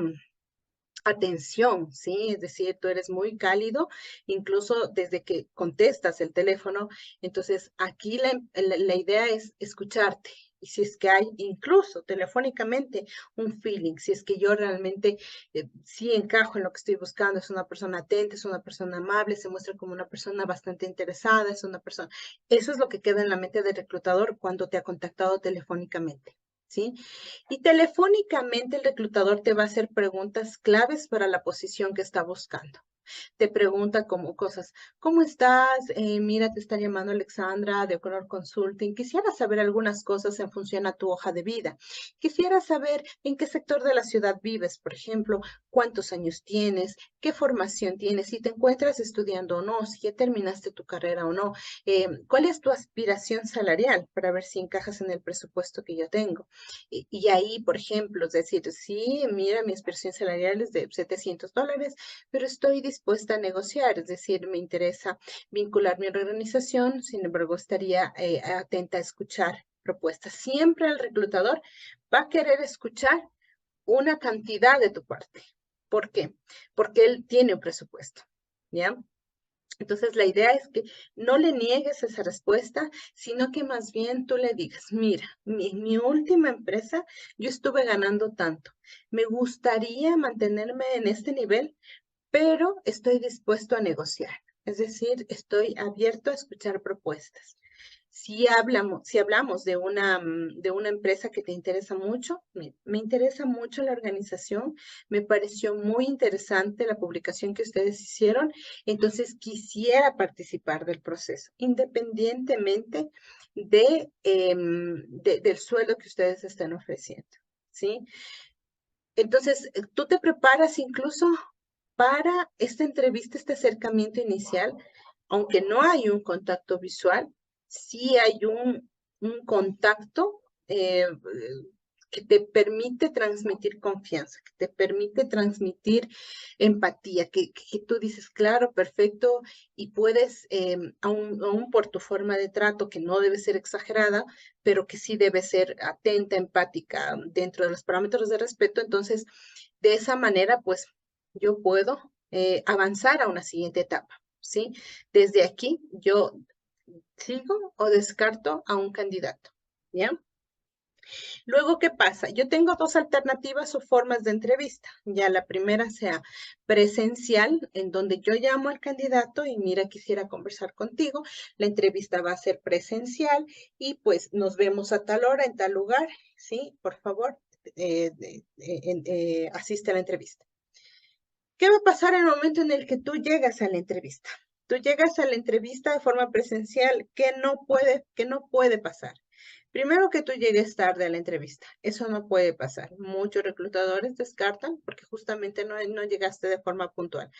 atención, ¿sí? Es decir, tú eres muy cálido, incluso desde que contestas el teléfono. Entonces, aquí la idea es escucharte. Y si es que hay incluso telefónicamente un feeling, si es que yo realmente sí encajo en lo que estoy buscando, es una persona atenta, es una persona amable, se muestra como una persona bastante interesada, es una persona... Eso es lo que queda en la mente del reclutador cuando te ha contactado telefónicamente, ¿sí? Y telefónicamente el reclutador te va a hacer preguntas claves para la posición que está buscando. Te pregunta como cosas, ¿cómo estás? Mira, te está llamando Alexandra de Honor Consulting. Quisiera saber algunas cosas en función a tu hoja de vida. Quisiera saber en qué sector de la ciudad vives, por ejemplo, cuántos años tienes, qué formación tienes, si te encuentras estudiando o no, si ya terminaste tu carrera o no, cuál es tu aspiración salarial para ver si encajas en el presupuesto que yo tengo. Y ahí, por ejemplo, es decir, sí, mira, mi aspiración salarial es de $700, pero estoy dispuesta a negociar, es decir, me interesa vincularme a mi organización, sin embargo, estaría atenta a escuchar propuestas. Siempre el reclutador va a querer escuchar una cantidad de tu parte. ¿Por qué? Porque él tiene un presupuesto, ¿ya? Entonces, la idea es que no le niegues esa respuesta, sino que más bien tú le digas, mira, mi última empresa, yo estuve ganando tanto. Me gustaría mantenerme en este nivel, pero estoy dispuesto a negociar. Es decir, estoy abierto a escuchar propuestas. Si hablamos de una empresa que te interesa mucho, me interesa mucho la organización, me pareció muy interesante la publicación que ustedes hicieron, entonces quisiera participar del proceso, independientemente del sueldo que ustedes estén ofreciendo, ¿sí? Entonces, tú te preparas incluso para esta entrevista, este acercamiento inicial, aunque no hay un contacto visual, sí hay un contacto que te permite transmitir confianza, que te permite transmitir empatía, que tú dices, claro, perfecto, y puedes, aún por tu forma de trato, que no debe ser exagerada, pero que sí debe ser atenta, empática, dentro de los parámetros de respeto, entonces, de esa manera, pues, yo puedo avanzar a una siguiente etapa, ¿sí? Desde aquí yo sigo o descarto a un candidato, ¿ya? Luego, ¿qué pasa? Yo tengo dos alternativas o formas de entrevista. Ya la primera sea presencial, en donde yo llamo al candidato y mira, quisiera conversar contigo. La entrevista va a ser presencial y pues nos vemos a tal hora en tal lugar, ¿sí? Por favor, asiste a la entrevista. ¿Qué va a pasar en el momento en el que tú llegas a la entrevista? Tú llegas a la entrevista de forma presencial, que no puede pasar. Primero que tú llegues tarde a la entrevista, eso no puede pasar. Muchos reclutadores descartan porque justamente no llegaste de forma puntual,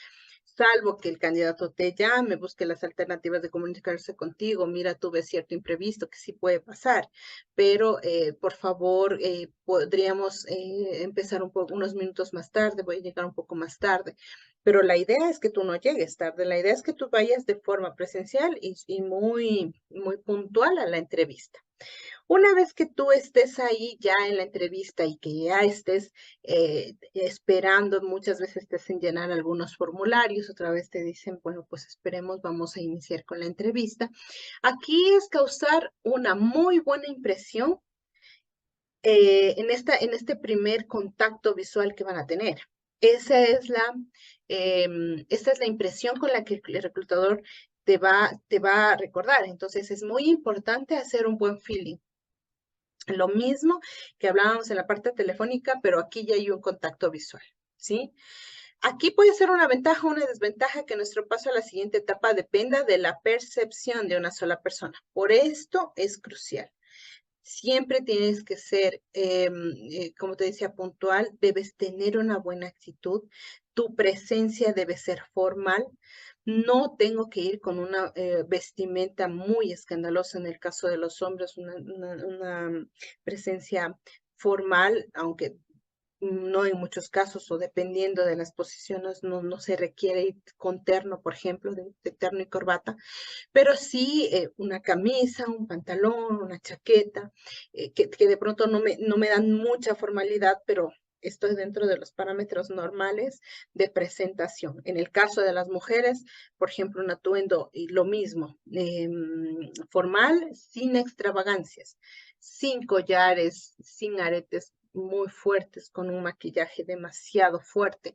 salvo que el candidato te llame, busque las alternativas de comunicarse contigo, mira, tuve cierto imprevisto que sí puede pasar, pero por favor, podríamos empezar unos minutos más tarde, voy a llegar un poco más tarde, pero la idea es que tú no llegues tarde, la idea es que tú vayas de forma presencial y muy puntual a la entrevista. Una vez que tú estés ahí ya en la entrevista y que ya estés esperando, muchas veces te hacen llenar algunos formularios, otra vez te dicen, bueno, pues esperemos, vamos a iniciar con la entrevista. Aquí es causar una muy buena impresión en este primer contacto visual que van a tener. Esa es esta es la impresión con la que el reclutador te va a recordar. Entonces es muy importante hacer un buen feeling. Lo mismo que hablábamos en la parte telefónica, pero aquí ya hay un contacto visual, ¿sí? Aquí puede ser una ventaja o una desventaja que nuestro paso a la siguiente etapa dependa de la percepción de una sola persona. Por esto es crucial. Siempre tienes que ser, como te decía, puntual, debes tener una buena actitud, tu presencia debe ser formal, no tengo que ir con una vestimenta muy escandalosa en el caso de los hombres, una presencia formal, aunque no en muchos casos o dependiendo de las posiciones no se requiere ir con terno, por ejemplo, de terno y corbata, pero sí una camisa, un pantalón, una chaqueta, que de pronto no me dan mucha formalidad, pero estoy dentro de los parámetros normales de presentación. En el caso de las mujeres, por ejemplo, un atuendo y lo mismo, formal, sin extravagancias, sin collares, sin aretes muy fuertes, con un maquillaje demasiado fuerte,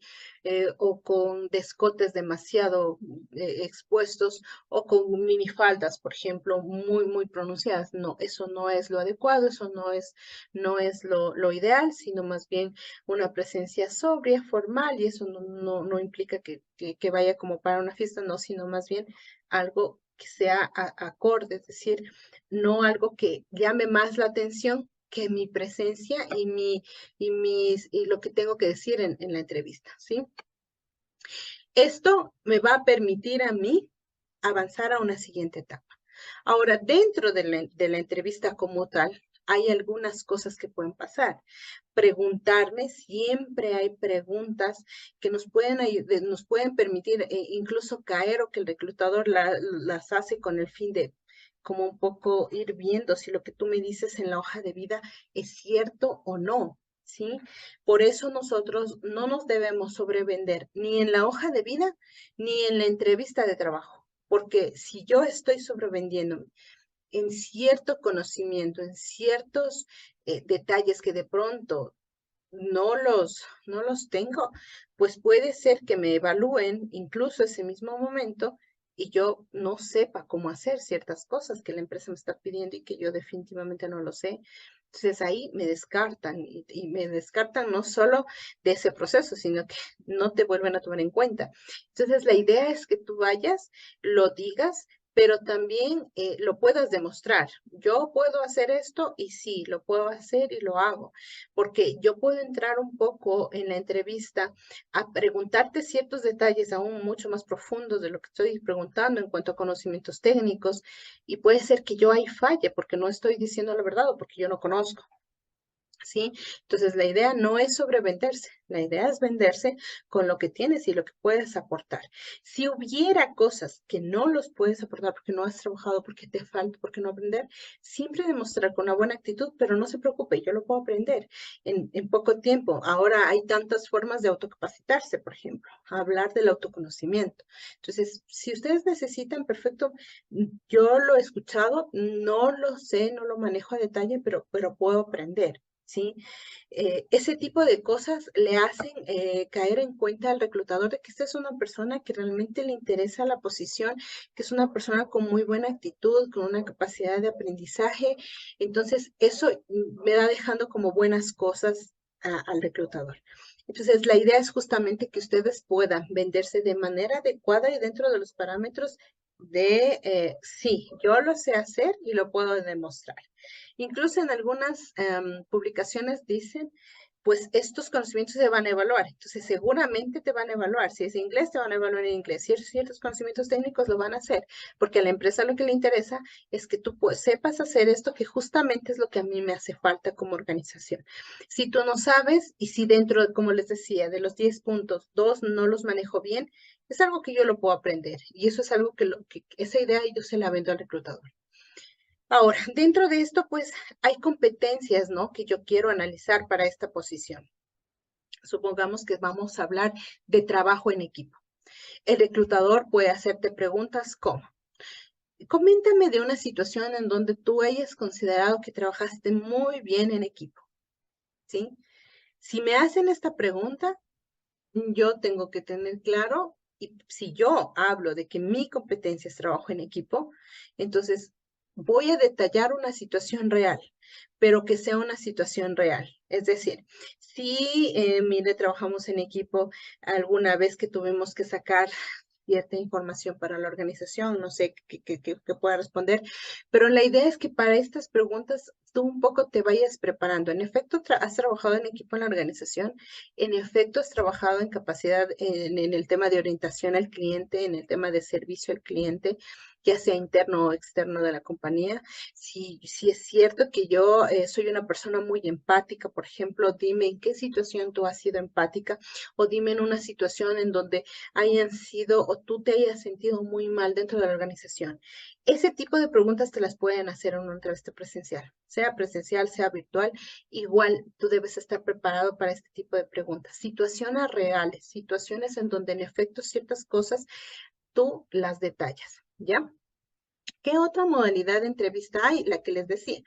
o con descotes demasiado expuestos, o con minifaldas, por ejemplo, muy pronunciadas. No, eso no es lo adecuado, eso no es lo ideal, sino más bien una presencia sobria, formal, y eso no implica que vaya como para una fiesta, no, sino más bien algo que sea acorde, es decir, no algo que llame más la atención que mi presencia y lo que tengo que decir en la entrevista, ¿sí? Esto me va a permitir a mí avanzar a una siguiente etapa. Ahora, dentro de la entrevista como tal, hay algunas cosas que pueden pasar. Preguntarme, siempre hay preguntas que nos pueden permitir incluso caer, o que el reclutador las hace con el fin de como un poco ir viendo si lo que tú me dices en la hoja de vida es cierto o no, ¿sí? Por eso nosotros no nos debemos sobrevender ni en la hoja de vida ni en la entrevista de trabajo, porque si yo estoy sobrevendiendo en cierto conocimiento, en ciertos detalles que de pronto no los tengo, pues puede ser que me evalúen incluso ese mismo momento y yo no sepa cómo hacer ciertas cosas que la empresa me está pidiendo y que yo definitivamente no lo sé. Entonces ahí me descartan y me descartan no solo de ese proceso, sino que no te vuelven a tomar en cuenta. Entonces la idea es que tú vayas, lo digas, pero también lo puedas demostrar. Yo puedo hacer esto y sí, lo puedo hacer y lo hago, porque yo puedo entrar un poco en la entrevista a preguntarte ciertos detalles aún mucho más profundos de lo que estoy preguntando en cuanto a conocimientos técnicos, y puede ser que yo ahí falle porque no estoy diciendo la verdad o porque yo no conozco. ¿Sí? Entonces, la idea no es sobrevenderse, la idea es venderse con lo que tienes y lo que puedes aportar. Si hubiera cosas que no los puedes aportar porque no has trabajado, porque te falta, porque no aprender, siempre demostrar con una buena actitud, pero no se preocupe, yo lo puedo aprender en poco tiempo. Ahora hay tantas formas de autocapacitarse, por ejemplo, hablar del autoconocimiento. Entonces, si ustedes necesitan, perfecto, yo lo he escuchado, no lo sé, no lo manejo a detalle, pero puedo aprender. ¿Sí? Ese tipo de cosas le hacen caer en cuenta al reclutador de que esta es una persona que realmente le interesa la posición, que es una persona con muy buena actitud, con una capacidad de aprendizaje. Entonces, eso me va dejando como buenas cosas al reclutador. Entonces, la idea es justamente que ustedes puedan venderse de manera adecuada y dentro de los parámetros de, sí, yo lo sé hacer y lo puedo demostrar. Incluso en algunas publicaciones dicen, pues estos conocimientos se van a evaluar. Entonces, seguramente te van a evaluar. Si es inglés, te van a evaluar en inglés. Si ciertos conocimientos técnicos lo van a hacer, porque a la empresa lo que le interesa es que tú pues, sepas hacer esto, que justamente es lo que a mí me hace falta como organización. Si tú no sabes y si dentro, como les decía, de los 10 puntos, 2 no los manejo bien, es algo que yo lo puedo aprender. Y eso es algo que esa idea yo se la vendo al reclutador. Ahora, dentro de esto, pues hay competencias, ¿no? Que yo quiero analizar para esta posición. Supongamos que vamos a hablar de trabajo en equipo. El reclutador puede hacerte preguntas como, coméntame de una situación en donde tú hayas considerado que trabajaste muy bien en equipo, ¿sí? Si me hacen esta pregunta, yo tengo que tener claro, y si yo hablo de que mi competencia es trabajo en equipo, entonces voy a detallar una situación real, pero que sea una situación real. Es decir, si, mire, trabajamos en equipo alguna vez que tuvimos que sacar cierta información para la organización, no sé qué pueda responder, pero la idea es que para estas preguntas tú un poco te vayas preparando. En efecto, has trabajado en equipo en la organización, en efecto has trabajado en capacidad en el tema de orientación al cliente, en el tema de servicio al cliente, ya sea interno o externo de la compañía. Si es cierto que yo soy una persona muy empática, por ejemplo, dime en qué situación tú has sido empática o dime en una situación en donde hayan sido o tú te hayas sentido muy mal dentro de la organización. Ese tipo de preguntas te las pueden hacer en una entrevista presencial, sea virtual. Igual tú debes estar preparado para este tipo de preguntas. Situaciones reales, situaciones en donde en efecto ciertas cosas tú las detallas, ¿ya? ¿Qué otra modalidad de entrevista hay? La que les decía.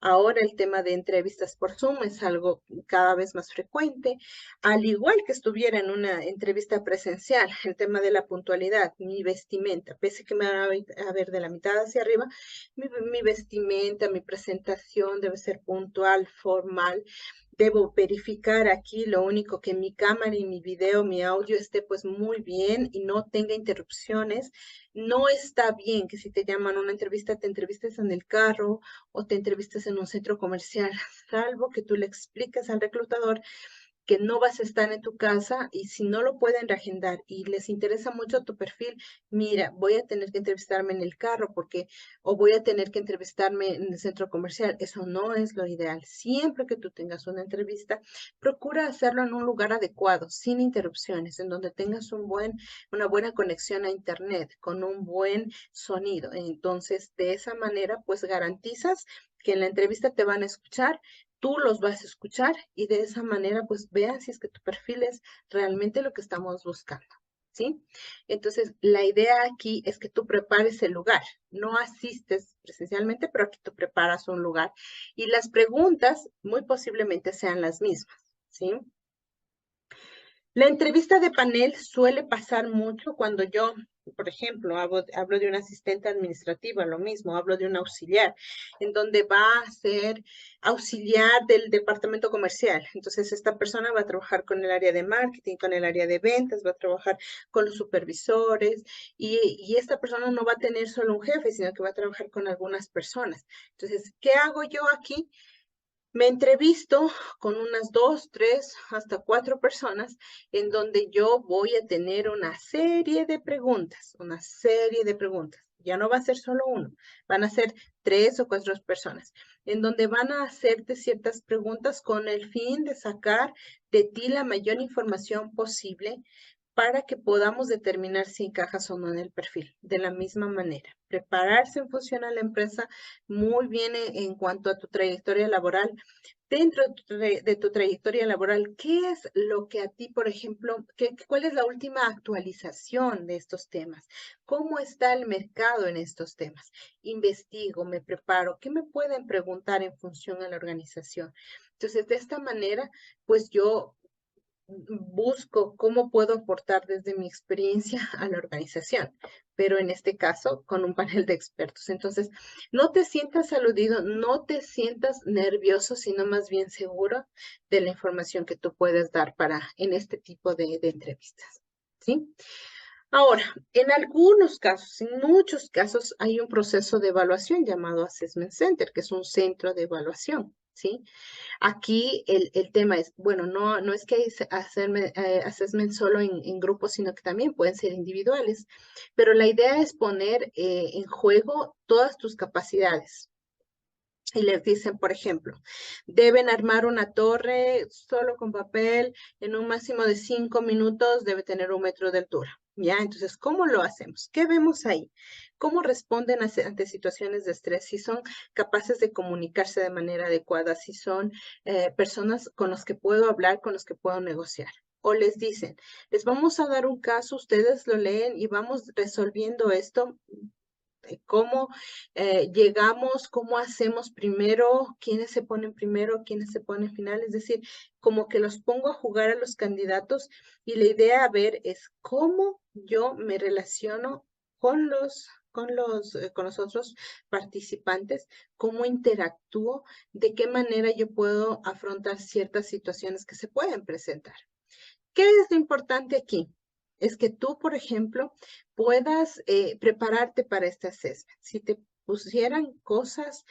Ahora el tema de entrevistas por Zoom es algo cada vez más frecuente. Al igual que estuviera en una entrevista presencial, el tema de la puntualidad, mi vestimenta, pese que me van a ver de la mitad hacia arriba, mi vestimenta, mi presentación debe ser puntual, formal. Debo verificar aquí lo único que mi cámara y mi video, mi audio esté pues muy bien y no tenga interrupciones. No está bien que si te llaman a una entrevista, te entrevistes en el carro o te entrevistes en un centro comercial, salvo que tú le expliques al reclutador que no vas a estar en tu casa y si no lo pueden reagendar y les interesa mucho tu perfil, mira, voy a tener que entrevistarme en el carro porque o voy a tener que entrevistarme en el centro comercial. Eso no es lo ideal. Siempre que tú tengas una entrevista, procura hacerlo en un lugar adecuado, sin interrupciones, en donde tengas una buena conexión a internet, con un buen sonido. Entonces, de esa manera, pues garantizas que en la entrevista te van a escuchar, tú los vas a escuchar y de esa manera pues vean si es que tu perfil es realmente lo que estamos buscando, ¿sí? Entonces, la idea aquí es que tú prepares el lugar, no asistes presencialmente, pero aquí tú preparas un lugar y las preguntas muy posiblemente sean las mismas, ¿sí? La entrevista de panel suele pasar mucho cuando yo, por ejemplo, hablo de un asistente administrativa, lo mismo, hablo de un auxiliar, en donde va a ser auxiliar del departamento comercial. Entonces, esta persona va a trabajar con el área de marketing, con el área de ventas, va a trabajar con los supervisores y esta persona no va a tener solo un jefe, sino que va a trabajar con algunas personas. Entonces, ¿qué hago yo aquí? Me entrevisto con unas 2, 3, hasta 4 personas en donde yo voy a tener una serie de preguntas, una serie de preguntas. Ya no va a ser solo uno, van a ser 3 o 4 personas, en donde van a hacerte ciertas preguntas con el fin de sacar de ti la mayor información posible para que podamos determinar si encajas o no en el perfil. De la misma manera, prepararse en función a la empresa muy bien en cuanto a tu trayectoria laboral. Dentro de tu trayectoria laboral, ¿qué es lo que a ti, por ejemplo, cuál es la última actualización de estos temas? ¿Cómo está el mercado en estos temas? Investigo, me preparo, ¿qué me pueden preguntar en función a la organización? Entonces, de esta manera, pues yo busco cómo puedo aportar desde mi experiencia a la organización, pero en este caso con un panel de expertos. Entonces, no te sientas aludido, no te sientas nervioso, sino más bien seguro de la información que tú puedes dar en este tipo de entrevistas, ¿sí? Ahora, en algunos casos, en muchos casos, hay un proceso de evaluación llamado Assessment Center, que es un centro de evaluación, ¿sí? Aquí el tema es, bueno, no es que hay assessment solo en grupos, sino que también pueden ser individuales, pero la idea es poner en juego todas tus capacidades. Y les dicen, por ejemplo, deben armar una torre solo con papel en un máximo de 5 minutos, debe tener 1 metro de altura. ¿Ya? Entonces, ¿cómo lo hacemos? ¿Qué vemos ahí? ¿Cómo responden ante situaciones de estrés? Si son capaces de comunicarse de manera adecuada, si son personas con las que puedo hablar, con las que puedo negociar. O les dicen, les vamos a dar un caso, ustedes lo leen y vamos resolviendo esto. Cómo llegamos, cómo hacemos primero, quiénes se ponen primero, quiénes se ponen final, es decir, como que los pongo a jugar a los candidatos y la idea a ver es cómo yo me relaciono con los otros participantes, cómo interactúo, de qué manera yo puedo afrontar ciertas situaciones que se pueden presentar. ¿Qué es lo importante aquí? Es que tú, por ejemplo, puedas prepararte para este assessment. Si te pusieran cosas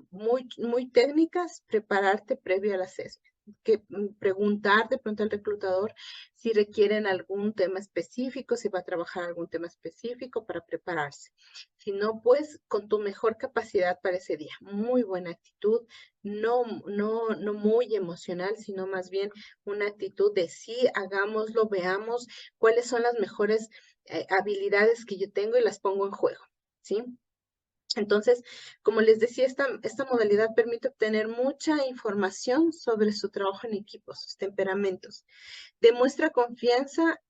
muy técnicas, prepararte previo al assessment. que preguntar de pronto al reclutador si requieren algún tema específico, si va a trabajar algún tema específico para prepararse. Si no, pues con tu mejor capacidad para ese día. Muy buena actitud, no muy emocional, sino más bien una actitud de sí, hagámoslo, veamos cuáles son las mejores habilidades que yo tengo y las pongo en juego, ¿sí? Entonces, como les decía, esta modalidad permite obtener mucha información sobre su trabajo en equipo, sus temperamentos. Demuestra confianza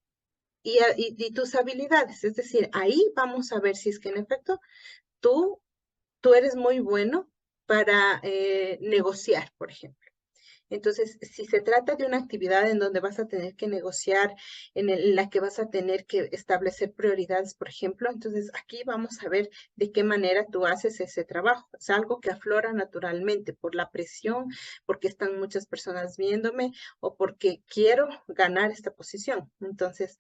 y tus habilidades. Es decir, ahí vamos a ver si es que en efecto tú, tú eres muy bueno para negociar, por ejemplo. Entonces, si se trata de una actividad en donde vas a tener que negociar, en la que vas a tener que establecer prioridades, por ejemplo, entonces aquí vamos a ver de qué manera tú haces ese trabajo. Es algo que aflora naturalmente por la presión, porque están muchas personas viéndome o porque quiero ganar esta posición. Entonces,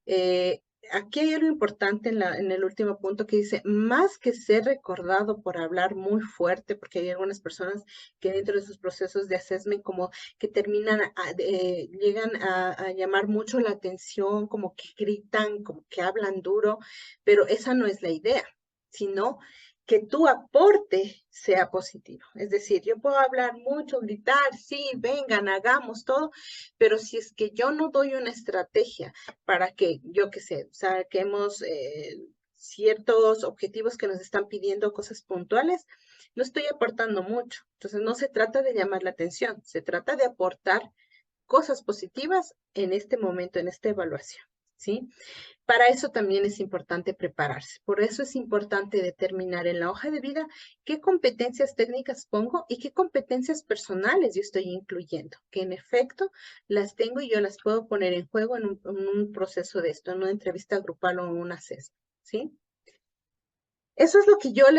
eh, aquí hay algo importante en el último punto que dice, más que ser recordado por hablar muy fuerte, porque hay algunas personas que dentro de sus procesos de assessment como que terminan, llegan a llamar mucho la atención, como que gritan, como que hablan duro, pero esa no es la idea, sino que tu aporte sea positivo. Es decir, yo puedo hablar mucho, gritar, sí, vengan, hagamos todo, pero si es que yo no doy una estrategia para que, yo qué sé, saquemos ciertos objetivos que nos están pidiendo, cosas puntuales, no estoy aportando mucho. Entonces, no se trata de llamar la atención, se trata de aportar cosas positivas en este momento, en esta evaluación, ¿sí? Para eso también es importante prepararse. Por eso es importante determinar en la hoja de vida qué competencias técnicas pongo y qué competencias personales yo estoy incluyendo, que en efecto las tengo y yo las puedo poner en juego en un proceso de esto, en una entrevista grupal o en una CES, ¿sí? Eso es lo que yo